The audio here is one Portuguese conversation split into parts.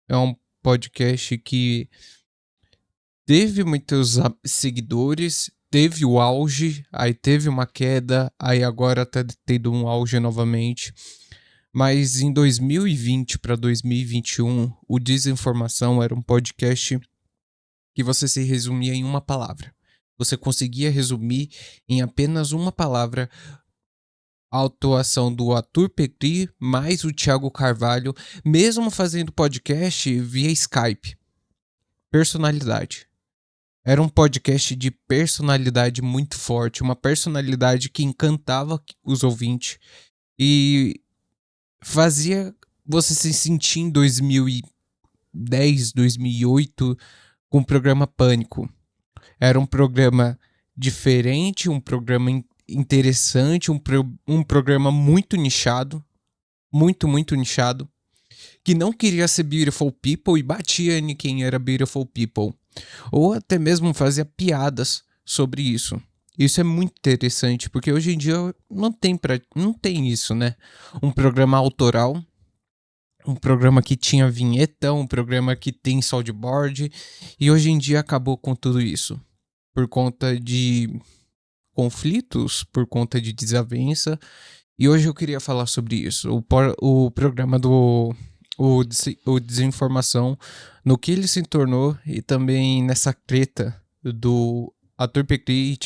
É um podcast que teve muitos seguidores, teve o auge, aí teve uma queda, aí agora tá tendo um auge novamente. Mas em 2020 para 2021, o Desinformação era um podcast que você se resumia em uma palavra. Você conseguia resumir em apenas uma palavra a atuação do Arthur Petri mais o Thiago Carvalho, mesmo fazendo podcast via Skype. Personalidade. Era um podcast de personalidade muito forte, uma personalidade que encantava os ouvintes e fazia você se sentir em 2010, 2008 com o programa Pânico. Era um programa diferente, um programa interessante, um programa muito nichado, muito nichado, que não queria ser Beautiful People e batia em quem era Beautiful People. Ou até mesmo fazia piadas sobre isso. Isso é muito interessante, porque hoje em dia não tem isso, né? Um programa autoral, um programa que tinha vinheta, um programa que tem soundboard, e hoje em dia acabou com tudo isso. Por conta de conflitos, por conta de desavença. E hoje eu queria falar sobre isso. O programa do o Desinformação, no que ele se tornou e também nessa treta do Arthur Petri e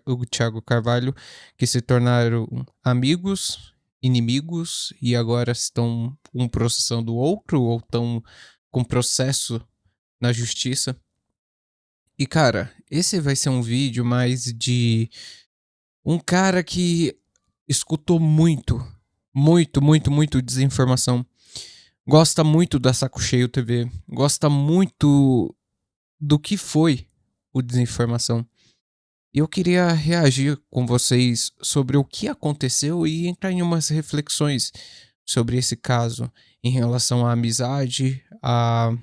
o Thiago Carvalho, que se tornaram amigos, inimigos e agora estão um processando o outro ou estão com processo na justiça. E cara, esse vai ser um vídeo mais de um cara que escutou muito desinformação. Gosta muito da Saco Cheio TV. Gosta muito do que foi o Desinformação. E eu queria reagir com vocês sobre o que aconteceu e entrar em umas reflexões sobre esse caso em relação à amizade, a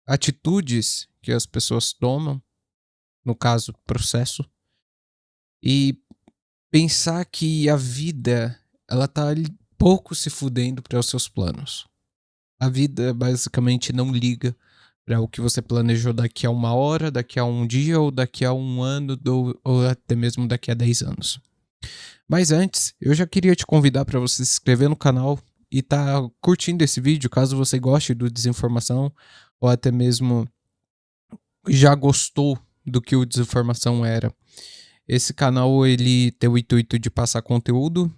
atitudes que as pessoas tomam, no caso, processo, e pensar que a vida ela tá pouco se fudendo para os seus planos. A vida basicamente não liga para o que você planejou daqui a uma hora, daqui a um dia ou daqui a um ano ou até mesmo daqui a 10 anos. Mas antes, eu já queria te convidar para você se inscrever no canal e tá curtindo esse vídeo, caso você goste do Desinformação ou até mesmo já gostou do que o Desinformação era. Esse canal ele tem o intuito de passar conteúdo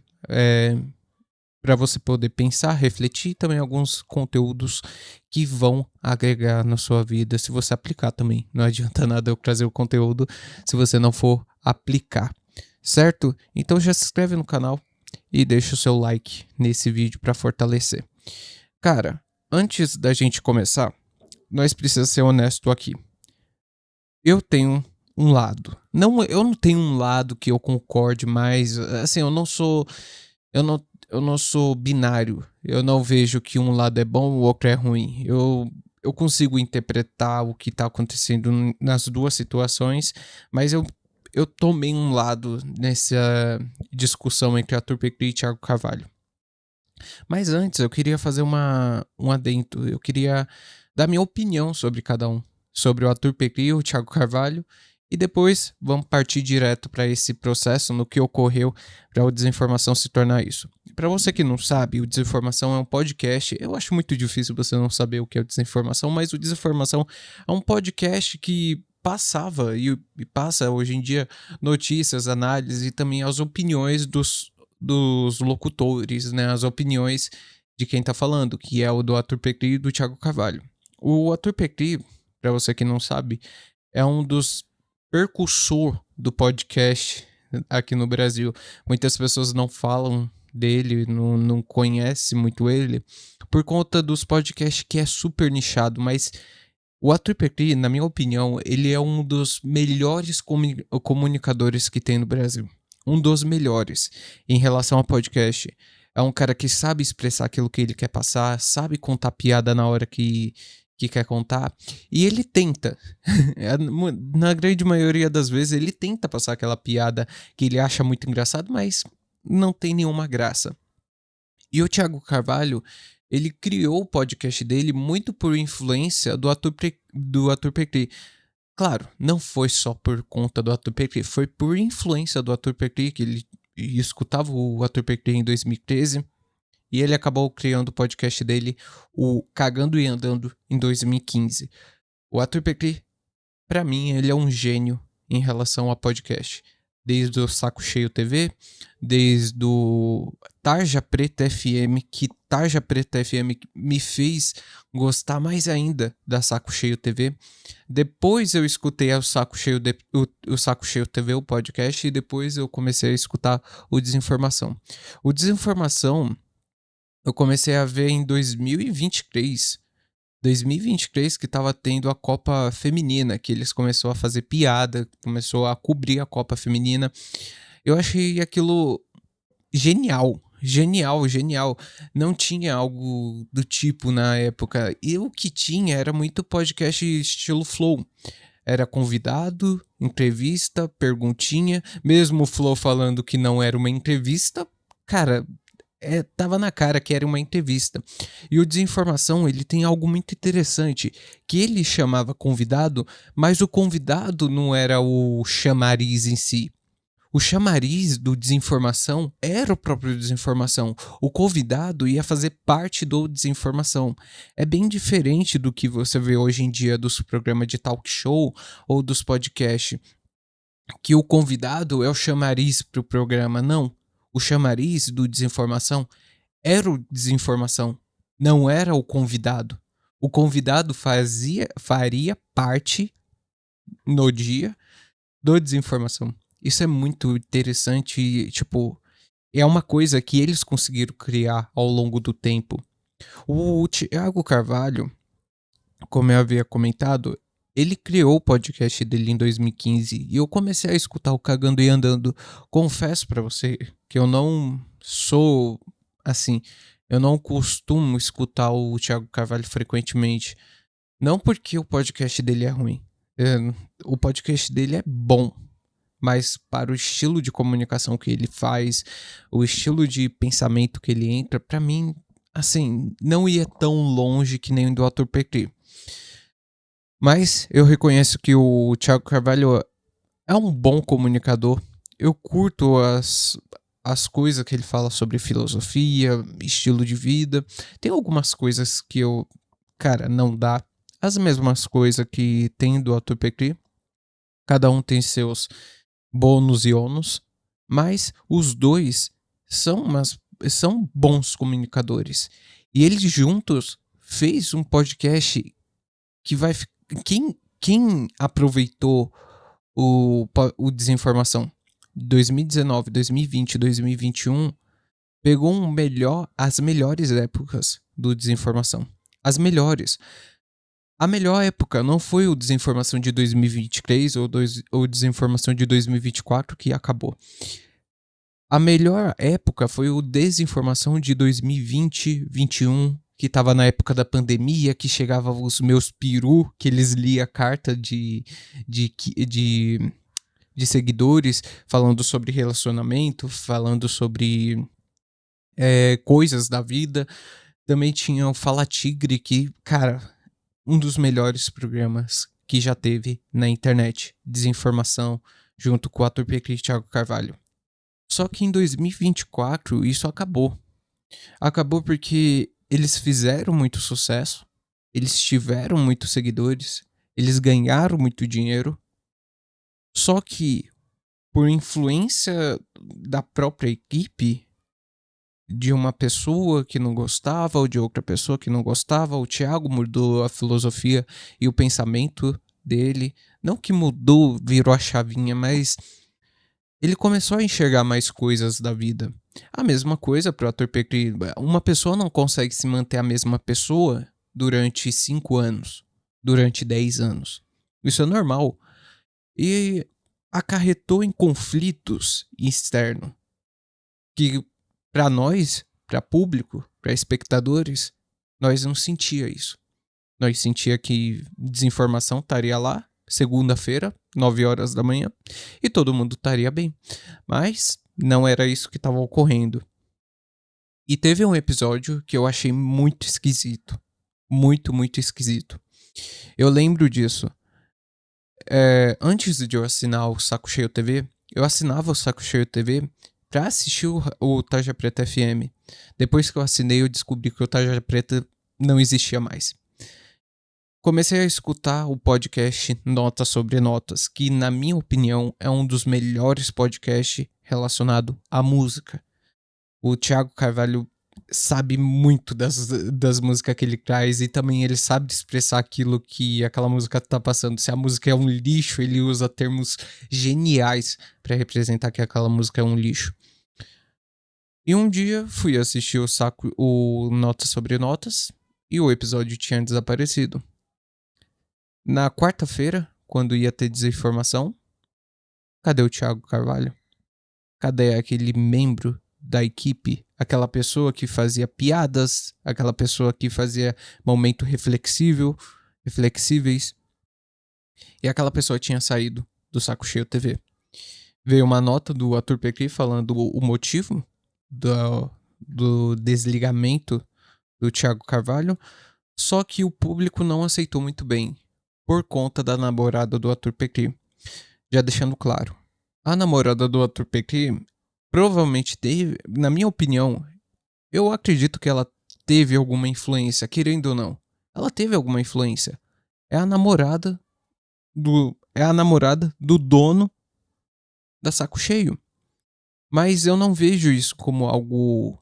para você poder pensar, refletir e também alguns conteúdos que vão agregar na sua vida se você aplicar também. Não adianta nada eu trazer o conteúdo se você não for aplicar, certo? Então já se inscreve no canal e deixa o seu like nesse vídeo para fortalecer. Cara, antes da gente começar, nós precisamos ser honesto aqui. Eu tenho um lado. Eu não tenho um lado que eu concorde mais. Assim, eu não sou binário. Eu não vejo que um lado é bom e o outro é ruim. Eu consigo interpretar o que tá acontecendo nas duas situações, mas eu tomei um lado nessa discussão entre Arthur Petri e Thiago Carvalho. Mas antes, eu queria fazer um adendo. Eu queria dar minha opinião sobre cada um. Sobre o Arthur Petri e o Thiago Carvalho. E depois vamos partir direto para esse processo, no que ocorreu para o Desinformação se tornar isso. Para você que não sabe, o Desinformação é um podcast. Eu acho muito difícil você não saber o que é o Desinformação, mas o Desinformação é um podcast que passava e passa hoje em dia notícias, análises e também as opiniões dos locutores, né, as opiniões de quem tá falando, que é o do Arthur Petri e do Thiago Carvalho. O Arthur Petri, para você que não sabe, é um dos percursor do podcast aqui no Brasil. Muitas pessoas não falam dele, não conhecem muito ele, por conta dos podcasts que é super nichado, mas o Arthur Petri, na minha opinião, ele é um dos melhores comunicadores que tem no Brasil. Um dos melhores em relação ao podcast. É um cara que sabe expressar aquilo que ele quer passar, sabe contar piada na hora que quer contar. E ele tenta. Na grande maioria das vezes, ele tenta passar aquela piada que ele acha muito engraçado, mas não tem nenhuma graça. E o Thiago Carvalho, ele criou o podcast dele muito por influência do Arthur Petri. Claro, não foi só por conta do Arthur Petri, foi por influência do Arthur Petri, que ele escutava o Arthur Petri em 2013, e ele acabou criando o podcast dele, o Cagando e Andando, em 2015. O Arthur Petri, pra mim, ele é um gênio em relação a podcast. Desde o Saco Cheio TV, desde o Tarja Preta FM, que Tarja Preta FM me fez gostar mais ainda da Saco Cheio TV. Depois eu escutei o Saco Cheio TV, o podcast, e depois eu comecei a escutar o Desinformação. O Desinformação eu comecei a ver em 2023. 2023 que tava tendo a Copa Feminina, que eles começaram a fazer piada, começou a cobrir a Copa Feminina. Eu achei aquilo genial, genial, genial. Não tinha algo do tipo na época. E o que tinha era muito podcast estilo Flow. Era convidado, entrevista, perguntinha. Mesmo o Flow falando que não era uma entrevista, cara, tava na cara que era uma entrevista. E o Desinformação, ele tem algo muito interessante, que ele chamava convidado, mas o convidado não era o chamariz em si. O chamariz do Desinformação era o próprio Desinformação. O convidado ia fazer parte do Desinformação. É bem diferente do que você vê hoje em dia dos programas de talk show ou dos podcasts, que o convidado é o chamariz para o programa. Não. O chamariz do Desinformação era o Desinformação, não era o convidado. O convidado faria parte no dia do Desinformação. Isso é muito interessante e, tipo, é uma coisa que eles conseguiram criar ao longo do tempo. O Thiago Carvalho, como eu havia comentado, ele criou o podcast dele em 2015 e eu comecei a escutar o Cagando e Andando. Confesso pra você que eu não sou, assim, eu não costumo escutar o Thiago Carvalho frequentemente. Não porque o podcast dele é ruim. É, o podcast dele é bom, mas para o estilo de comunicação que ele faz, o estilo de pensamento que ele entra, pra mim, assim, não ia tão longe que nem o do Arthur Petri. Mas eu reconheço que o Thiago Carvalho é um bom comunicador. Eu curto as coisas que ele fala sobre filosofia, estilo de vida. Tem algumas coisas que eu, cara, não dá. As mesmas coisas que tem do Arthur Petri. Cada um tem seus bônus e ônus. Mas os dois são bons comunicadores. E eles juntos fez um podcast que vai. Quem aproveitou o Desinformação 2019, 2020, 2021 pegou as melhores épocas do Desinformação. As melhores. A melhor época não foi o Desinformação de 2023 ou Desinformação de 2024 que acabou. A melhor época foi o Desinformação de 2020, 2021, que tava na época da pandemia, que chegava os meus peru, que eles liam a carta de, de seguidores, falando sobre relacionamento, falando sobre coisas da vida. Também tinha o Fala Tigre, que, cara, um dos melhores programas que já teve na internet. Desinformação, junto com o ator Petri e Thiago Carvalho. Só que em 2024 isso acabou. Acabou porque eles fizeram muito sucesso, eles tiveram muitos seguidores, eles ganharam muito dinheiro. Só que, por influência da própria equipe, de uma pessoa que não gostava ou de outra pessoa que não gostava, o Thiago mudou a filosofia e o pensamento dele. Não que mudou, virou a chavinha, mas ele começou a enxergar mais coisas da vida. A mesma coisa pro ator Petri. Uma pessoa não consegue se manter a mesma pessoa durante 5 anos, durante 10 anos. Isso é normal. E acarretou em conflitos externos que para nós, para público, para espectadores, nós não sentia isso. Nós sentia que Desinformação estaria lá, segunda-feira, 9 horas da manhã, e todo mundo estaria bem. Mas não era isso que estava ocorrendo. E teve um episódio que eu achei muito esquisito. Muito, muito esquisito. Eu lembro disso. Antes de eu assinar o Saco Cheio TV, eu assinava o Saco Cheio TV pra assistir o Tarja Preta FM. Depois que eu assinei, eu descobri que o Tarja Preta não existia mais. Comecei a escutar o podcast Notas sobre Notas, que, na minha opinião, é um dos melhores podcasts relacionado à música. O Thiago Carvalho sabe muito das músicas que ele traz e também ele sabe expressar aquilo que aquela música tá passando. Se a música é um lixo, ele usa termos geniais para representar que aquela música é um lixo. E um dia fui assistir o Notas sobre Notas e o episódio tinha desaparecido. Na quarta-feira, quando ia ter desinformação, cadê o Thiago Carvalho? Cadê aquele membro da equipe? Aquela pessoa que fazia piadas, aquela pessoa que fazia momento reflexíveis. E aquela pessoa tinha saído do Saco Cheio TV. Veio uma nota do Arthur Petri falando o motivo do desligamento do Thiago Carvalho, só que o público não aceitou muito bem, por conta da namorada do Arthur Petri. Já deixando claro, a namorada do Arthur Petri provavelmente teve, na minha opinião, eu acredito que ela teve alguma influência, querendo ou não. Ela teve alguma influência. É a namorada do dono da Saco Cheio. Mas eu não vejo isso como algo.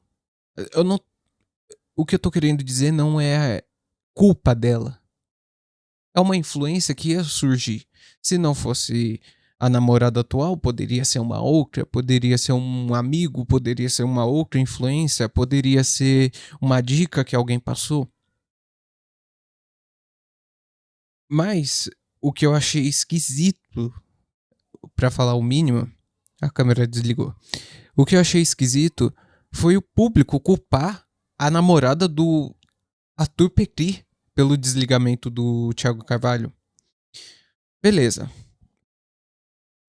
Eu não. O que eu tô querendo dizer não é culpa dela. É uma influência que ia surgir. Se não fosse a namorada atual, poderia ser uma outra, poderia ser um amigo, poderia ser uma outra influência, poderia ser uma dica que alguém passou. Mas o que eu achei esquisito, pra falar o mínimo, a câmera desligou. O que eu achei esquisito foi o público culpar a namorada do Arthur Petri pelo desligamento do Thiago Carvalho. Beleza.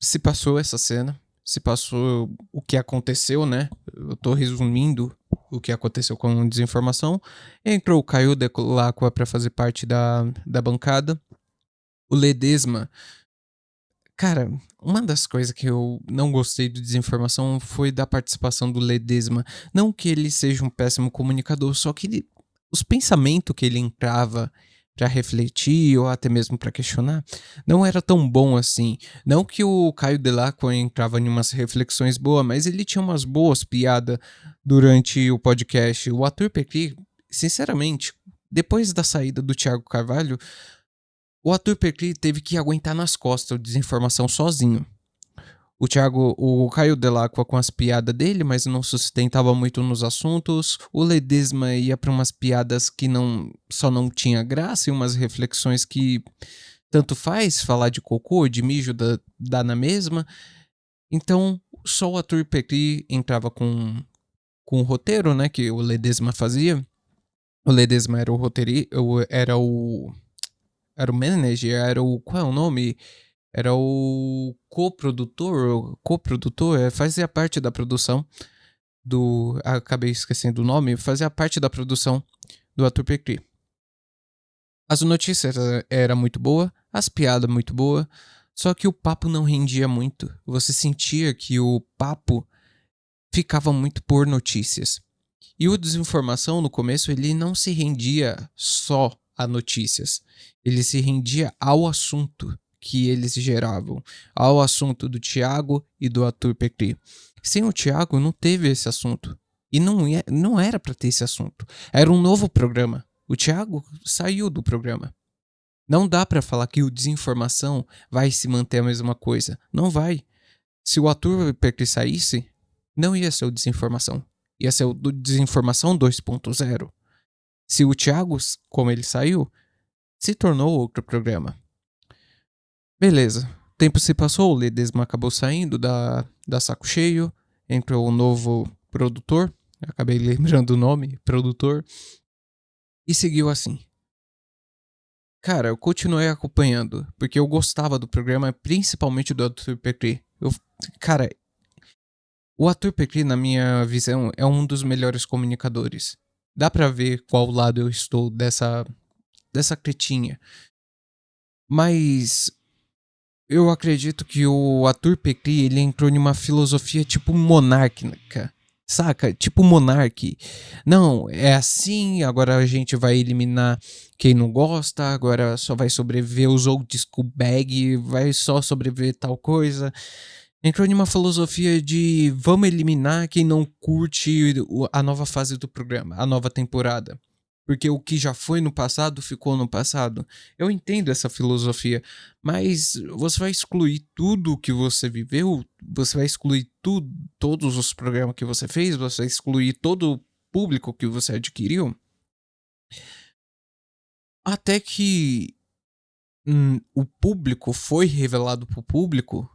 Se passou essa cena, se passou o que aconteceu, né? Eu tô resumindo o que aconteceu com a desinformação. Entrou o Caio Delacqua pra fazer parte da bancada. O Ledesma. Cara, uma das coisas que eu não gostei do desinformação foi da participação do Ledesma. Não que ele seja um péssimo comunicador, só que os pensamentos que ele entrava pra refletir ou até mesmo pra questionar não era tão bom assim. Não que o Caio Delacqua entrava em umas reflexões boas, mas ele tinha umas boas piadas durante o podcast. O ator Petri, sinceramente, depois da saída do Thiago Carvalho, o Arthur Petri teve que aguentar nas costas a desinformação sozinho. O Caio Delacqua com as piadas dele, mas não sustentava muito nos assuntos. O Ledesma ia para umas piadas que só não tinha graça e umas reflexões que tanto faz falar de cocô, de mijo, dá na mesma. Então, só o Arthur Petri entrava com o roteiro, né, que o Ledesma fazia. O Ledesma era o roteirista, era o manager, qual é o nome? Era o coprodutor, fazia parte da produção acabei esquecendo o nome, fazia parte da produção do Arthur Petri. As notícias era muito boa, as piadas muito boa, só que o papo não rendia muito. Você sentia que o papo ficava muito por notícias. E o desinformação no começo ele não se rendia só a notícias, ele se rendia ao assunto que eles geravam, ao assunto do Thiago e do Arthur Petri. Sem o Thiago não teve esse assunto. E não era para ter esse assunto. Era um novo programa. O Thiago saiu do programa. Não dá para falar que o desinformação vai se manter a mesma coisa. Não vai. Se o Arthur Petri saísse, não ia ser o desinformação. Ia ser o desinformação 2.0. Se o Thiago, como ele saiu, se tornou outro programa. Beleza. O tempo se passou, o Ledesma acabou saindo da Saco Cheio, entrou um novo produtor, acabei lembrando o nome, produtor, e seguiu assim. Cara, eu continuei acompanhando, porque eu gostava do programa, principalmente do Arthur Petri. Cara, O Arthur Petri, na minha visão, é um dos melhores comunicadores. Dá pra ver qual lado eu estou dessa cretinha. Mas eu acredito que o Arthur Petri, ele entrou em uma filosofia tipo monárquica. Saca? Tipo monarque. Não, é assim, agora a gente vai eliminar quem não gosta, agora só vai sobreviver os old school bag, vai só sobreviver tal coisa. Entrou em uma filosofia de vamos eliminar quem não curte a nova fase do programa, a nova temporada. Porque o que já foi no passado ficou no passado. Eu entendo essa filosofia, mas você vai excluir tudo que você viveu, você vai excluir tudo, todos os programas que você fez, você vai excluir todo o público que você adquiriu. Até que o público foi revelado pro público,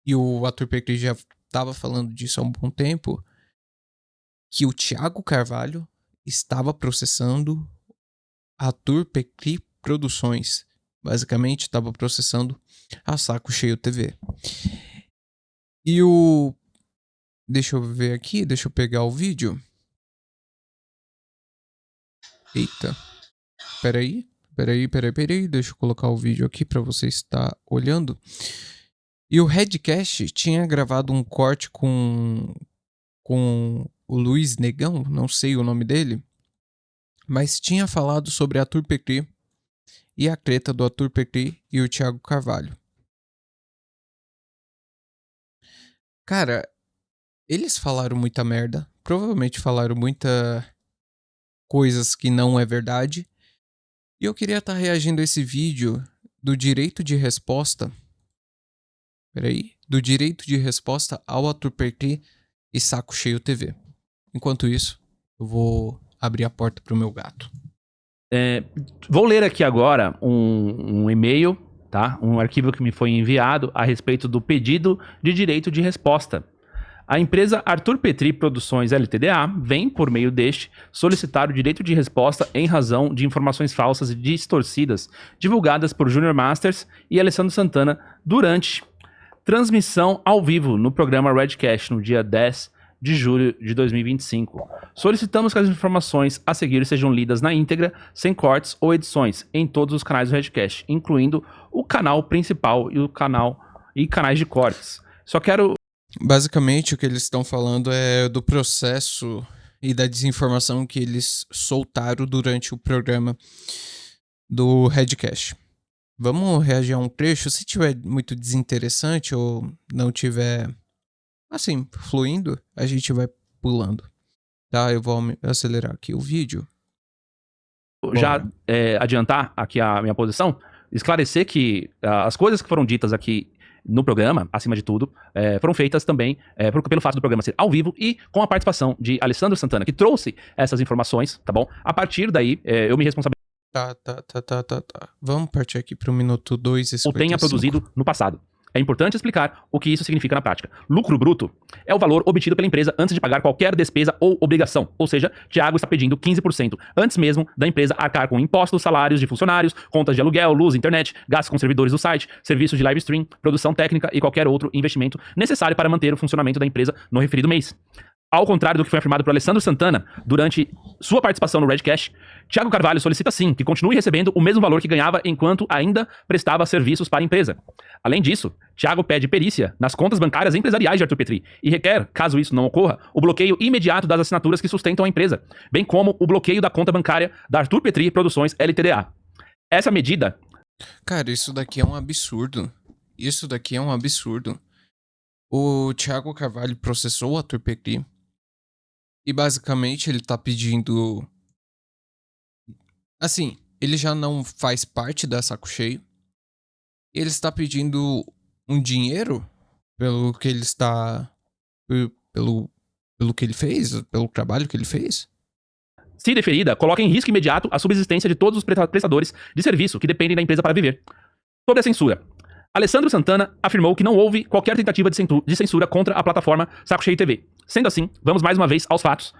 e o ator Petri já estava falando disso há um bom tempo, que o Thiago Carvalho estava processando a Arthur Petri Produções. Basicamente, estava processando a Saco Cheio TV. E o... Deixa eu ver aqui, deixa eu pegar o vídeo. Eita. Peraí, deixa eu colocar o vídeo aqui para você estar olhando. E o Redcast tinha gravado um corte com o Luiz Negão, não sei o nome dele, mas tinha falado sobre a Arthur Petri e a treta do Arthur Petri e o Thiago Carvalho. Cara, eles falaram muita merda, provavelmente falaram muita coisas que não é verdade, e eu queria estar reagindo a esse vídeo do direito de resposta, do direito de resposta ao Arthur Petri e Saco Cheio TV. Enquanto isso, eu vou abrir a porta pro meu gato. Vou ler aqui agora um e-mail, tá? Um arquivo que me foi enviado a respeito do pedido de direito de resposta. A empresa Arthur Petri Produções Ltda vem, por meio deste, solicitar o direito de resposta em razão de informações falsas e distorcidas divulgadas por Junior Masters e Alessandro Santana durante transmissão ao vivo no programa Redcast no dia 10 de julho de 2025. Solicitamos que as informações a seguir sejam lidas na íntegra, sem cortes ou edições, em todos os canais do Redcast, incluindo o canal principal e canais de cortes. Só quero... Basicamente, o que eles estão falando é do processo e da desinformação que eles soltaram durante o programa do Redcast. Vamos reagir a um trecho. Se tiver muito desinteressante ou não tiver, assim, fluindo, a gente vai pulando. Tá, eu vou acelerar aqui o vídeo. Já adiantar aqui a minha posição, esclarecer que as coisas que foram ditas aqui no programa, acima de tudo, foram feitas também pelo fato do programa ser ao vivo e com a participação de Alessandro Santana, que trouxe essas informações, tá bom? A partir daí, eu me responsabilizo. Tá. Vamos partir aqui pro minuto 2 ou tenha produzido no passado. É importante explicar o que isso significa na prática. Lucro bruto é o valor obtido pela empresa antes de pagar qualquer despesa ou obrigação. Ou seja, Thiago está pedindo 15% antes mesmo da empresa arcar com impostos, salários de funcionários, contas de aluguel, luz, internet, gastos com servidores do site, serviços de live stream, produção técnica e qualquer outro investimento necessário para manter o funcionamento da empresa no referido mês. Ao contrário do que foi afirmado por Alessandro Santana durante sua participação no Redcast, Thiago Carvalho solicita sim que continue recebendo o mesmo valor que ganhava enquanto ainda prestava serviços para a empresa. Além disso, Thiago pede perícia nas contas bancárias empresariais de Arthur Petri e requer, caso isso não ocorra, o bloqueio imediato das assinaturas que sustentam a empresa, bem como o bloqueio da conta bancária da Arthur Petri Produções Ltda. Essa medida... Cara, isso daqui é um absurdo. O Thiago Carvalho processou o Arthur Petri. E basicamente ele tá pedindo... Assim, ele já não faz parte da Saco Cheio. Ele está pedindo um dinheiro pelo que ele está... Pelo que ele fez, pelo trabalho que ele fez. Se deferida, coloca em risco imediato a subsistência de todos os prestadores de serviço que dependem da empresa para viver. Sobre a censura. Alessandro Santana afirmou que não houve qualquer tentativa de censura contra a plataforma Saco Cheio TV. Sendo assim, vamos mais uma vez aos fatos.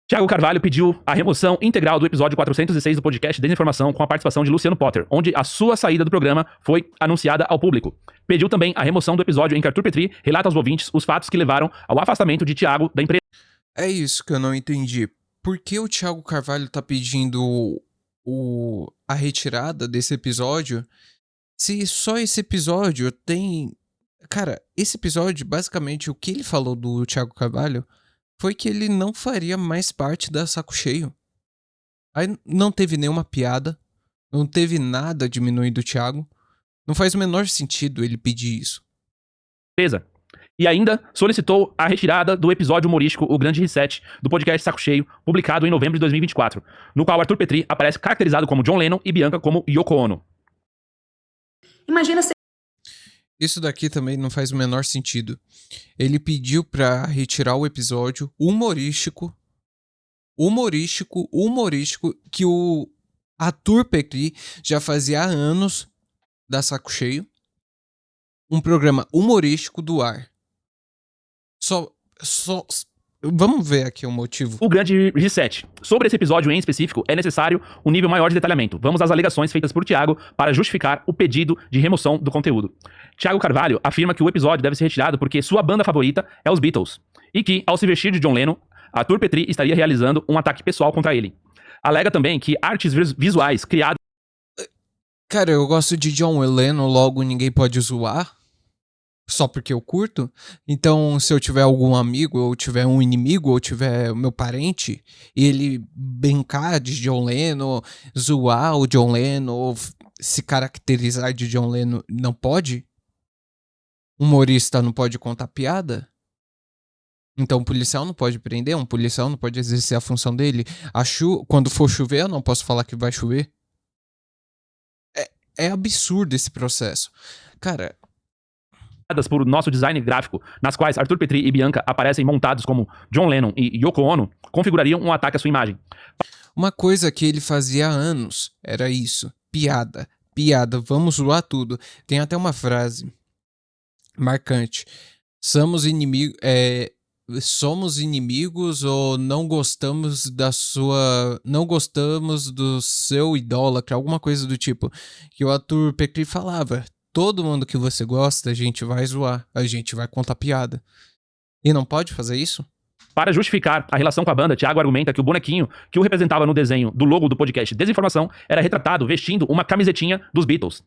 Thiago Carvalho pediu a remoção integral do episódio 406 do podcast Desinformação com a participação de Luciano Potter, onde a sua saída do programa foi anunciada ao público. Pediu também a remoção do episódio em que Arthur Petri relata aos ouvintes os fatos que levaram ao afastamento de Thiago da empresa. É isso que eu não entendi. Por que o Thiago Carvalho tá pedindo a retirada desse episódio se só esse episódio tem. Cara, esse episódio, basicamente, o que ele falou do Thiago Carvalho foi que ele não faria mais parte da Saco Cheio. Aí não teve nenhuma piada, não teve nada diminuindo o Thiago. Não faz o menor sentido ele pedir isso. E ainda solicitou a retirada do episódio humorístico O Grande Reset do podcast Saco Cheio, publicado em novembro de 2024, no qual Arthur Petri aparece caracterizado como John Lennon e Bianca como Yoko Ono. Imagina se... Isso daqui também não faz o menor sentido. Ele pediu pra retirar o episódio humorístico que o Arthur Petri já fazia há anos da Saco Cheio. Um programa humorístico do ar. Vamos ver aqui o motivo. O Grande Reset. Sobre esse episódio em específico, é necessário um nível maior de detalhamento. Vamos às alegações feitas por Thiago para justificar o pedido de remoção do conteúdo. Thiago Carvalho afirma que o episódio deve ser retirado porque sua banda favorita é os Beatles, e que, ao se vestir de John Lennon, Arthur Petri estaria realizando um ataque pessoal contra ele. Alega também que artes visuais criadas... Cara, eu gosto de John Lennon, logo ninguém pode zoar. Só porque eu curto. Então, se eu tiver algum amigo, ou tiver um inimigo, ou tiver meu parente, e ele brincar de John Lennon, zoar o John Lennon, ou se caracterizar de John Lennon, não pode? Humorista não pode contar piada? Então, um policial não pode prender, um policial não pode exercer a função dele. Quando for chover, eu não posso falar que vai chover. É absurdo esse processo. Cara... por nosso design gráfico, nas quais Arthur Petri e Bianca aparecem montados como John Lennon e Yoko Ono, configurariam um ataque à sua imagem. Uma coisa que ele fazia há anos era isso. Piada. Vamos zoar tudo. Tem até uma frase marcante. Somos inimigos ou não gostamos do seu idólatra, alguma coisa do tipo. Que o Arthur Petri falava. Todo mundo que você gosta, a gente vai zoar, a gente vai contar piada. E não pode fazer isso? Para justificar a relação com a banda, Thiago argumenta que o bonequinho que o representava no desenho do logo do podcast Desinformação era retratado vestindo uma camisetinha dos Beatles.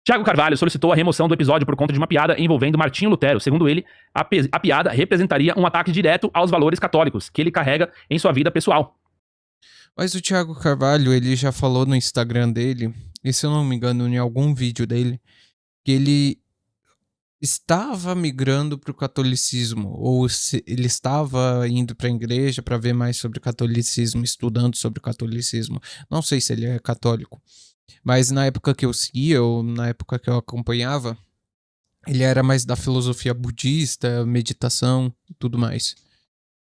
Thiago Carvalho solicitou a remoção do episódio por conta de uma piada envolvendo Martinho Lutero. Segundo ele, a piada representaria um ataque direto aos valores católicos que ele carrega em sua vida pessoal. Mas o Thiago Carvalho, ele já falou no Instagram dele, e se eu não me engano, em algum vídeo dele, que ele estava migrando para o catolicismo, ou ele estava indo para a igreja para ver mais sobre catolicismo, estudando sobre o catolicismo. Não sei se ele é católico, mas na época que eu seguia, ou na época que eu acompanhava, ele era mais da filosofia budista, meditação e tudo mais.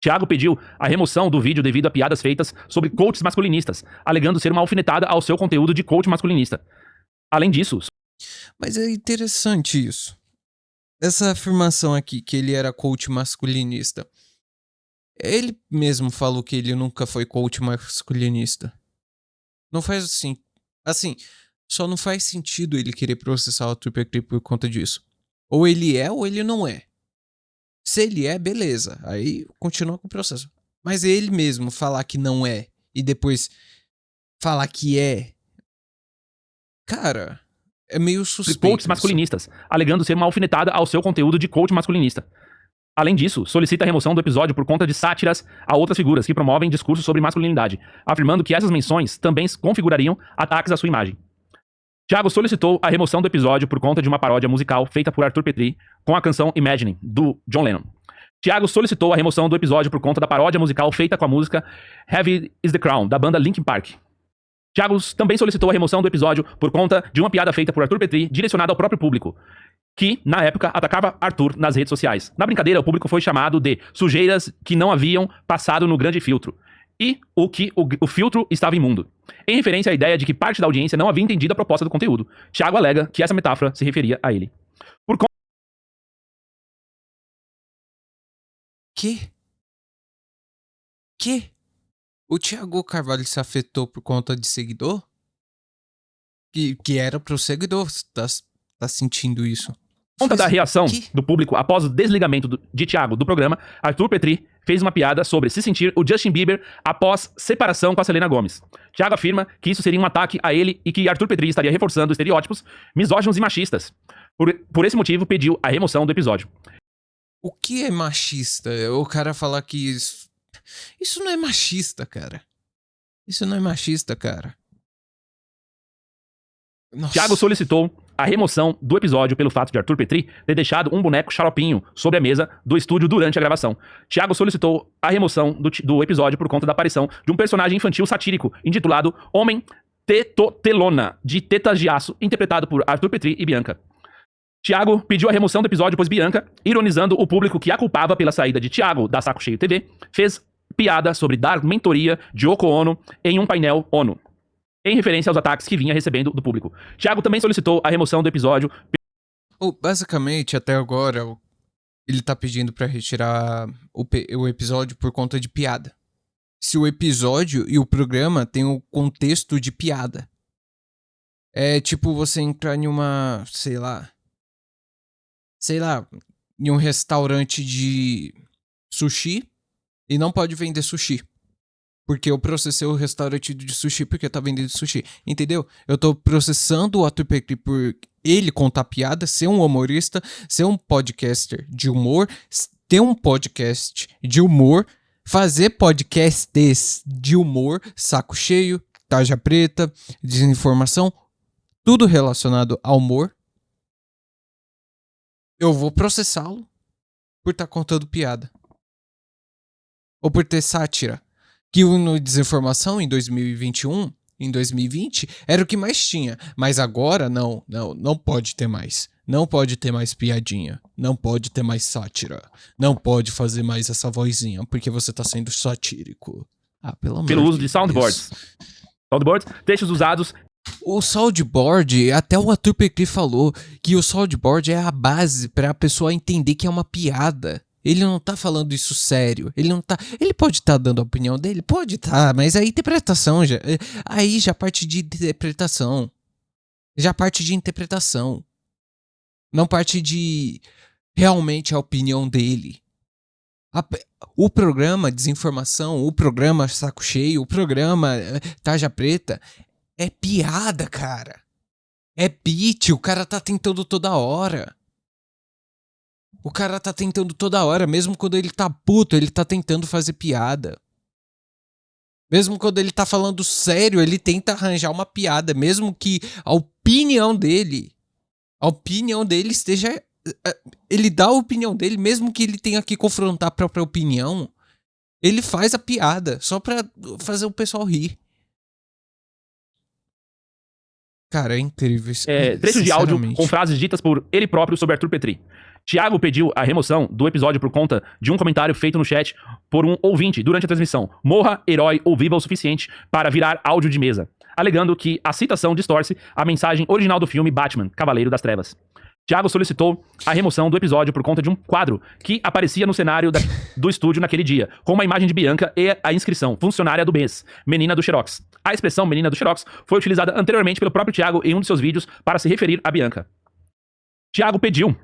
Thiago pediu a remoção do vídeo devido a piadas feitas sobre coaches masculinistas, alegando ser uma alfinetada ao seu conteúdo de coach masculinista. Além disso... Mas é interessante isso. Essa afirmação aqui, que ele era coach masculinista. Ele mesmo falou que ele nunca foi coach masculinista. Não faz assim. Assim, só não faz sentido ele querer processar o Arthur Petri por conta disso. Ou ele é ou ele não é. Se ele é, beleza. Aí continua com o processo. Mas ele mesmo falar que não é e depois falar que é. Cara... é meio suspeito. Coaches masculinistas, alegando ser uma alfinetada ao seu conteúdo de coach masculinista. Além disso, solicita a remoção do episódio por conta de sátiras a outras figuras que promovem discursos sobre masculinidade, afirmando que essas menções também configurariam ataques à sua imagem. Thiago solicitou a remoção do episódio por conta de uma paródia musical feita por Arthur Petri com a canção Imagine, do John Lennon. Thiago solicitou a remoção do episódio por conta da paródia musical feita com a música Heavy is the Crown, da banda Linkin Park. Thiago também solicitou a remoção do episódio por conta de uma piada feita por Arthur Petri direcionada ao próprio público, que, na época, atacava Arthur nas redes sociais. Na brincadeira, o público foi chamado de sujeiras que não haviam passado no grande filtro, e o filtro estava imundo, em referência à ideia de que parte da audiência não havia entendido a proposta do conteúdo. Thiago alega que essa metáfora se referia a ele. Que? O Thiago Carvalho se afetou por conta de seguidor? Que era pro seguidor, tá sentindo isso. Por conta da reação Que? do público após o desligamento de Thiago do programa, Arthur Petri fez uma piada sobre se sentir o Justin Bieber após separação com a Selena Gomez. Thiago afirma que isso seria um ataque a ele e que Arthur Petri estaria reforçando estereótipos misóginos e machistas. Por esse motivo, pediu a remoção do episódio. O que é machista? O cara falar que isso não é machista, cara. Isso não é machista, cara. Nossa. Thiago solicitou a remoção do episódio pelo fato de Arthur Petri ter deixado um boneco xaropinho sobre a mesa do estúdio durante a gravação. Thiago solicitou a remoção do episódio por conta da aparição de um personagem infantil satírico intitulado Homem Tetotelona, de tetas de aço, interpretado por Arthur Petri e Bianca. Thiago pediu a remoção do episódio, pois Bianca, ironizando o público que a culpava pela saída de Thiago da Saco Cheio TV, fez piada sobre dar mentoria de Yoko Ono em um painel ONU, em referência aos ataques que vinha recebendo do público. Thiago também solicitou a remoção do episódio. Basicamente, até agora, ele tá pedindo pra retirar o episódio por conta de piada. Se o episódio e o programa tem o contexto de piada. É tipo você entrar em uma, sei lá, em um restaurante de sushi e não pode vender sushi. Porque eu processei o restaurante de sushi porque tá vendendo sushi. Entendeu? Eu tô processando o Arthur Petri por ele contar piada, ser um humorista, ser um podcaster de humor, ter um podcast de humor, fazer podcasts de humor, saco cheio, tarja preta, desinformação, tudo relacionado ao humor. Eu vou processá-lo por estar contando piada. Ou por ter sátira. Que no Desinformação, em 2021, em 2020, era o que mais tinha. Mas agora, não pode ter mais. Não pode ter mais piadinha. Não pode ter mais sátira. Não pode fazer mais essa vozinha, porque você tá sendo satírico. Pelo amor Pelo uso de soundboards. Soundboards, textos usados. O soundboard, até o Arthur Petri falou que o soundboard é a base pra pessoa entender que é uma piada. Ele não tá falando isso sério. Ele pode estar dando a opinião dele? Pode estar, mas a interpretação já. Aí já parte de interpretação. Não parte de realmente a opinião dele. O programa Desinformação, o programa Saco Cheio, o programa Tarja Preta é piada, cara. É beat, o cara tá tentando toda hora. Mesmo quando ele tá puto, ele tá tentando fazer piada. Mesmo quando ele tá falando sério, ele tenta arranjar uma piada, mesmo que a opinião dele esteja... Ele dá a opinião dele, mesmo que ele tenha que confrontar a própria opinião, ele faz a piada, só pra fazer o pessoal rir. Cara, é incrível isso. Trecho de áudio com frases ditas por ele próprio sobre Arthur Petri. Thiago pediu a remoção do episódio por conta de um comentário feito no chat por um ouvinte durante a transmissão. Morra, herói ou viva o suficiente para virar áudio de mesa. Alegando que a citação distorce a mensagem original do filme Batman, Cavaleiro das Trevas. Thiago solicitou a remoção do episódio por conta de um quadro que aparecia no cenário do estúdio naquele dia, com uma imagem de Bianca e a inscrição, funcionária do mês, menina do Xerox. A expressão menina do Xerox foi utilizada anteriormente pelo próprio Thiago em um de seus vídeos para se referir a Bianca. Thiago pediu.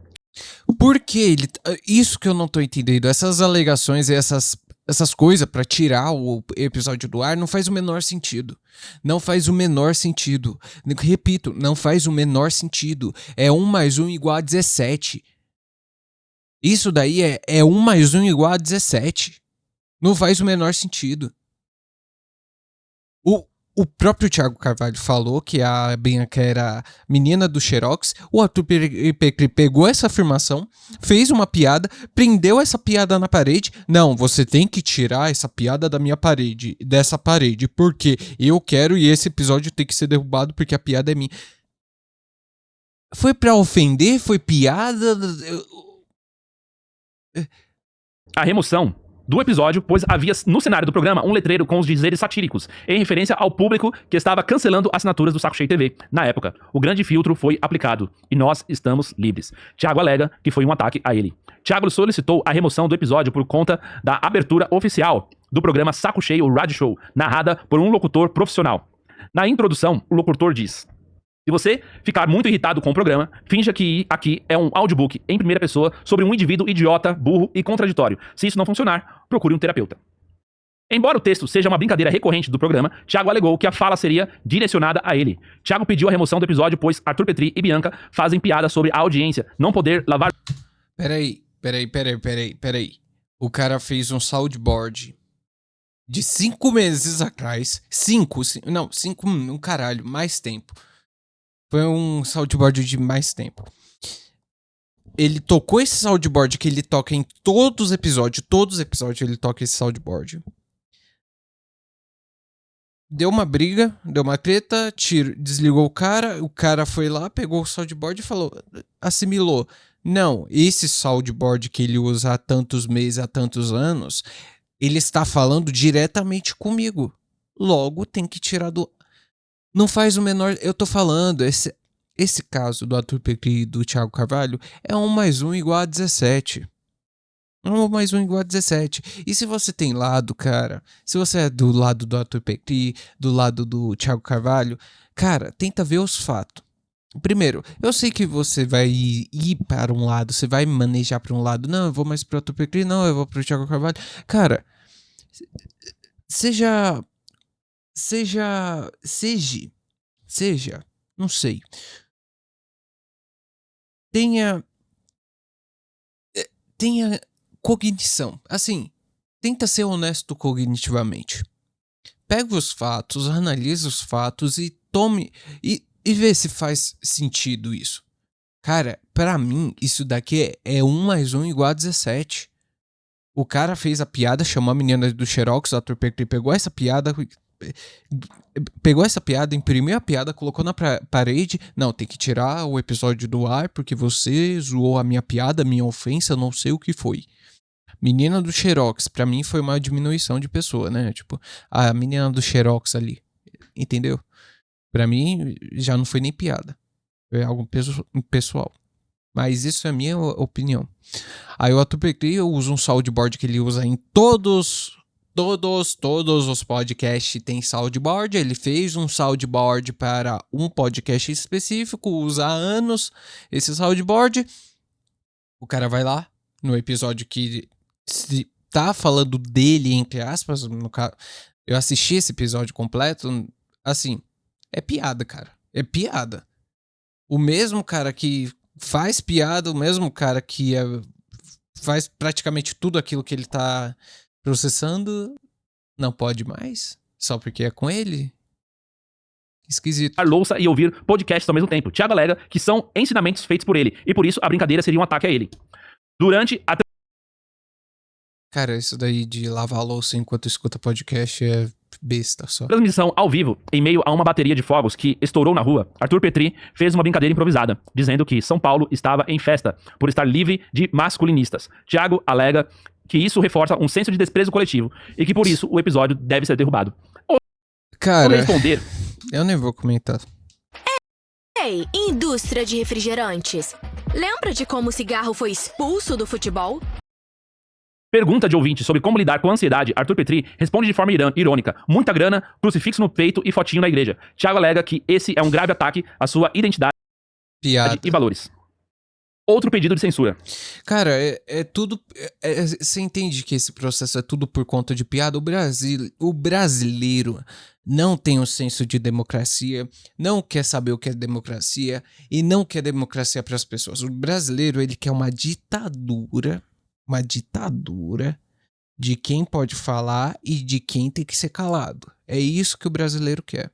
Por que ele... Isso que eu não tô entendendo. Essas alegações e essas coisas pra tirar o episódio do ar não faz o menor sentido. Não faz o menor sentido. Repito, não faz o menor sentido. É 1 mais 1 igual a 17. Isso daí é 1 mais 1 igual a 17. Não faz o menor sentido. O próprio Thiago Carvalho falou que a Bianca era menina do Xerox. O Arthur Petri pegou essa afirmação, fez uma piada, prendeu essa piada na parede. Não, você tem que tirar essa piada dessa parede, porque eu quero e esse episódio tem que ser derrubado porque a piada é minha. Foi pra ofender? Foi piada? A remoção do episódio, pois havia no cenário do programa um letreiro com os dizeres satíricos, em referência ao público que estava cancelando assinaturas do Saco Cheio TV. Na época, o grande filtro foi aplicado e nós estamos livres. Thiago alega que foi um ataque a ele. Thiago solicitou a remoção do episódio por conta da abertura oficial do programa Saco Cheio Radio Show, narrada por um locutor profissional. Na introdução, o locutor diz: se você ficar muito irritado com o programa, finja que aqui é um audiobook em primeira pessoa sobre um indivíduo idiota, burro e contraditório. Se isso não funcionar, procure um terapeuta. Embora o texto seja uma brincadeira recorrente do programa, Thiago alegou que a fala seria direcionada a ele. Thiago pediu a remoção do episódio, pois Arthur Petri e Bianca fazem piada sobre a audiência não poder lavar... Peraí. O cara fez um soundboard de 5 meses atrás. 5, caralho, mais tempo. Foi um soundboard de mais tempo. Ele tocou esse soundboard que ele toca em todos os episódios ele toca esse soundboard. Deu uma briga, deu uma treta, desligou o cara foi lá, pegou o soundboard e falou, assimilou. Não, esse soundboard que ele usa há tantos meses, há tantos anos, ele está falando diretamente comigo. Logo, tem que tirar do... Não faz o menor... Eu tô falando, esse caso do Arthur Petri e do Thiago Carvalho é 1 mais 1 igual a 17. 1 mais 1 igual a 17. E se você tem lado, cara, se você é do lado do Arthur Petri, do lado do Thiago Carvalho, cara, tenta ver os fatos. Primeiro, eu sei que você vai ir para um lado, você vai manejar para um lado. Não, eu vou mais pro Arthur Petri, não, eu vou pro Thiago Carvalho. Cara, seja, não sei. Tenha cognição. Assim, tenta ser honesto cognitivamente. Pega os fatos, analisa os fatos e tome... E vê se faz sentido isso. Cara, pra mim, isso daqui é 1 mais 1 igual a 17. O cara fez a piada, chamou a menina do Xerox, o Arthur Petri pegou essa piada, imprimiu a piada, colocou na parede. Não, tem que tirar o episódio do ar porque você zoou a minha piada, minha ofensa, não sei o que foi. Menina do Xerox, pra mim foi uma diminuição de pessoa, né? Tipo, a menina do Xerox ali, entendeu? Pra mim, já não foi nem piada. Foi algo pessoal. Mas isso é a minha opinião. Aí o Arthur Petri usa um soundboard que ele usa em todos os podcasts tem soundboard. Ele fez um soundboard para um podcast específico, usa há anos esse soundboard. O cara vai lá, no episódio que se tá falando dele, entre aspas, no caso, eu assisti esse episódio completo, assim... É piada, cara. É piada. O mesmo cara que faz piada, o mesmo cara que faz praticamente tudo aquilo que ele tá processando, não pode mais? Só porque é com ele? Esquisito. louça e ouvir podcasts ao mesmo tempo. Thiago alega que são ensinamentos feitos por ele, e por isso a brincadeira seria um ataque a ele. Durante a Cara, isso daí de lavar a louça enquanto escuta podcast é besta só. transmissão ao vivo, em meio a uma bateria de fogos que estourou na rua, Arthur Petri fez uma brincadeira improvisada, dizendo que São Paulo estava em festa por estar livre de masculinistas. Thiago alega que isso reforça um senso de desprezo coletivo e que por isso o episódio deve ser derrubado. Cara, Responder. eu nem vou comentar. Ei, indústria de refrigerantes. Lembra de como o cigarro foi expulso do futebol? Pergunta de ouvinte sobre como lidar com a ansiedade, Arthur Petri responde de forma irônica. Muita grana, crucifixo no peito e fotinho na igreja. Thiago alega que esse é um grave ataque à sua identidade Piada. e valores. Outro pedido de censura. Cara, é tudo... Você entende que esse processo é tudo por conta de piada? O brasileiro não tem um senso de democracia, não quer saber o que é democracia e não quer democracia para as pessoas. O brasileiro, ele quer uma ditadura de quem pode falar e de quem tem que ser calado. É isso que o brasileiro quer.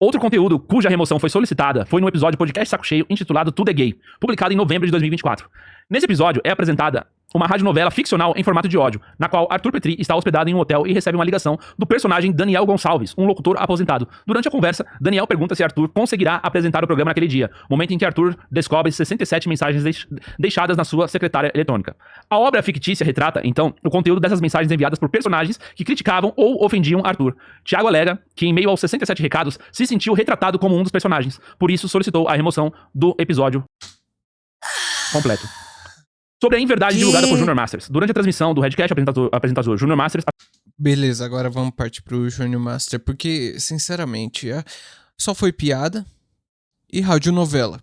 Outro conteúdo cuja remoção foi solicitada foi no episódio Podcast Saco Cheio intitulado Tudo é Gay, publicado em novembro de 2024. Nesse episódio é apresentada uma radionovela ficcional em formato de áudio, na qual Arthur Petri está hospedado em um hotel e recebe uma ligação do personagem Daniel Gonçalves, um locutor aposentado. Durante a conversa, Daniel pergunta se Arthur conseguirá apresentar o programa naquele dia, momento em que Arthur descobre 67 mensagens deixadas na sua secretária eletrônica. A obra fictícia retrata, então, o conteúdo dessas mensagens enviadas por personagens que criticavam ou ofendiam Arthur. Thiago alega que, em meio aos 67 recados, se sentiu retratado como um dos personagens, por isso solicitou a remoção do episódio completo. Sobre a inverdade Que? divulgada por Junior Masters. Durante a transmissão do Redcast, apresentador Junior Masters... Beleza, agora vamos partir pro Junior Master, porque, sinceramente, só foi piada e radionovela.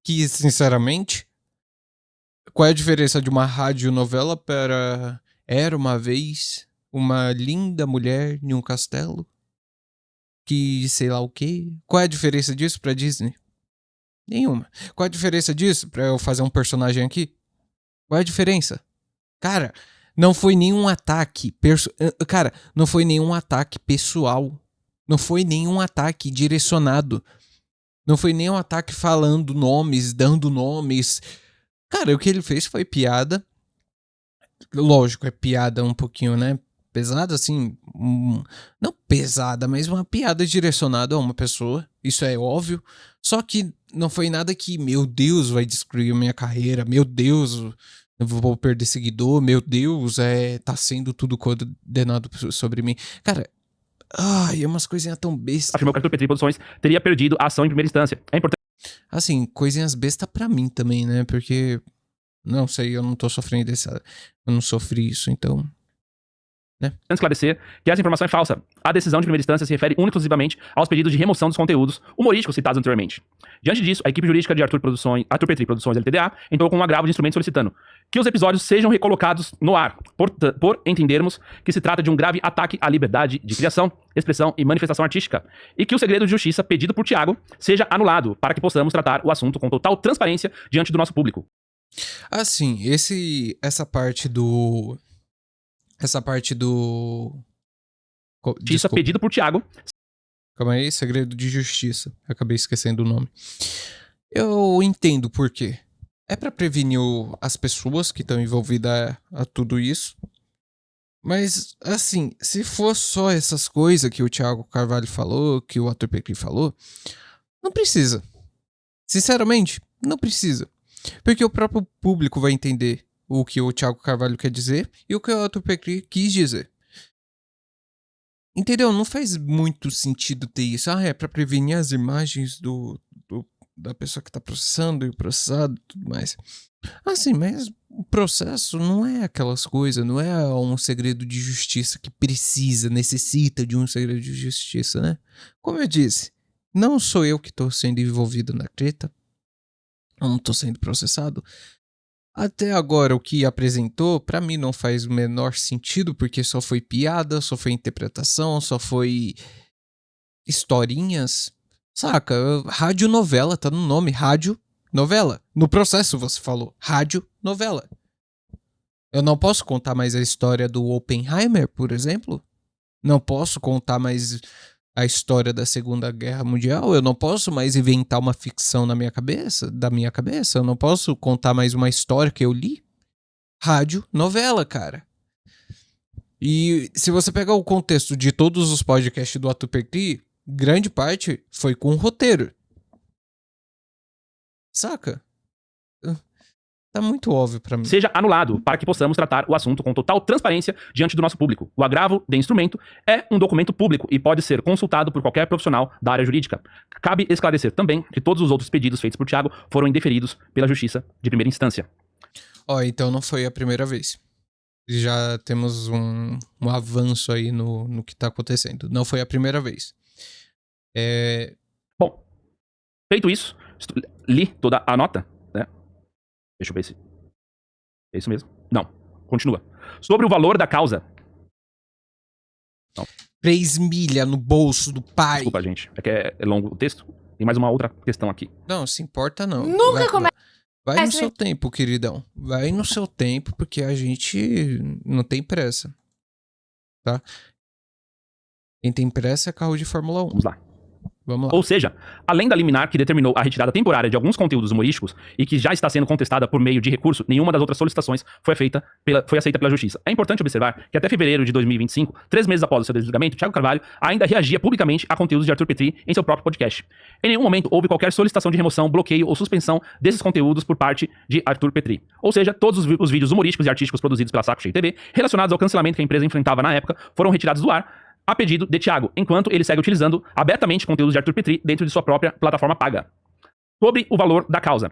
Que, sinceramente, qual é a diferença de uma radionovela para Era uma Vez uma linda mulher em um castelo? Que sei lá o quê? Qual é a diferença disso pra Disney? Nenhuma. Qual é a diferença disso pra eu fazer um personagem aqui? Qual é a diferença? Cara, não foi nenhum ataque. Cara, não foi nenhum ataque pessoal. Não foi nenhum ataque direcionado. Não foi nenhum ataque falando nomes, dando nomes. Cara, o que ele fez foi piada. Lógico, é piada um pouquinho, né? Pesada, assim. Não pesada, mas uma piada direcionada a uma pessoa. Isso é óbvio. Só que não foi nada que, meu Deus, vai destruir a minha carreira. Meu Deus, eu vou perder seguidor. Meu Deus, tá sendo tudo condenado sobre mim. Cara, é umas coisinhas tão bestas. Afirmou que Arthur Petri Produções teria perdido a ação em primeira instância. É importante Assim, coisinhas bestas pra mim também, né? Porque, não sei, eu não tô sofrendo eu não sofri isso, então... né? esclarecer que essa informação é falsa. A decisão de primeira instância se refere única e exclusivamente aos pedidos de remoção dos conteúdos humorísticos citados anteriormente. Diante disso, a equipe jurídica de Arthur Petri Produções LTDA entrou com um agravo de instrumento solicitando que os episódios sejam recolocados no ar, por entendermos que se trata de um grave ataque à liberdade de criação, expressão e manifestação artística, e que o segredo de justiça pedido por Thiago seja anulado para que possamos tratar o assunto com total transparência diante do nosso público. Assim, essa parte do... Justiça Desculpa, pedido por Thiago. calma aí, segredo de justiça. Acabei esquecendo o nome. Eu entendo por quê. É pra prevenir as pessoas que estão envolvidas a tudo isso. Mas, assim, se for só essas coisas que o Thiago Carvalho falou, que o Arthur Petri falou, não precisa. Sinceramente, não precisa. Porque o próprio público vai entender o que o Thiago Carvalho quer dizer e o que o Arthur Petri quis dizer. Entendeu? Não faz muito sentido ter isso. É pra prevenir as imagens da pessoa que tá processando e o processado e tudo mais. Assim, mas o processo não é aquelas coisas, não é um segredo de justiça que necessita de um segredo de justiça, né? Como eu disse, não sou eu que tô sendo envolvido na treta. Eu não tô sendo processado. Até agora, o que apresentou, pra mim não faz o menor sentido, porque só foi piada, só foi interpretação, só foi historinhas. Saca? Radionovela, tá no nome, radionovela. No processo você falou, radionovela. Eu não posso contar mais a história do Oppenheimer, por exemplo? Não posso contar mais a história da Segunda Guerra Mundial? Eu não posso mais inventar uma ficção da minha cabeça? Eu não posso contar mais uma história que eu li? Radionovela, cara. E se você pegar o contexto de todos os podcasts do Arthur Petri, grande parte foi com roteiro. Saca? Tá muito óbvio pra mim. Seja anulado para que possamos tratar o assunto com total transparência diante do nosso público. O agravo de instrumento é um documento público e pode ser consultado por qualquer profissional da área jurídica. Cabe esclarecer também que todos os outros pedidos feitos por Thiago foram indeferidos pela Justiça de primeira instância. Então não foi a primeira vez. Já temos um avanço aí no que tá acontecendo. Não foi a primeira vez. Bom, feito isso, li toda a nota, né? Deixa eu ver se... é isso mesmo? Não. Continua. Sobre o valor da causa. Não. 3 milha no bolso do pai. Desculpa, gente. É que é longo o texto. Tem mais uma outra questão aqui. Não, se importa não. Nunca começa. Vai no seu tempo, queridão. Vai no seu tempo, porque a gente não tem pressa. Tá? Quem tem pressa é carro de Fórmula 1. Vamos lá. Vamos lá. Ou seja, além da liminar que determinou a retirada temporária de alguns conteúdos humorísticos e que já está sendo contestada por meio de recurso, nenhuma das outras solicitações foi aceita pela Justiça. É importante observar que até fevereiro de 2025, 3 meses após o seu desligamento, Thiago Carvalho ainda reagia publicamente a conteúdos de Arthur Petri em seu próprio podcast. Em nenhum momento houve qualquer solicitação de remoção, bloqueio ou suspensão desses conteúdos por parte de Arthur Petri. Ou seja, todos os vídeos humorísticos e artísticos produzidos pela Saco Cheio TV relacionados ao cancelamento que a empresa enfrentava na época foram retirados do ar a pedido de Thiago, enquanto ele segue utilizando abertamente conteúdos de Arthur Petri dentro de sua própria plataforma paga. Sobre o valor da causa.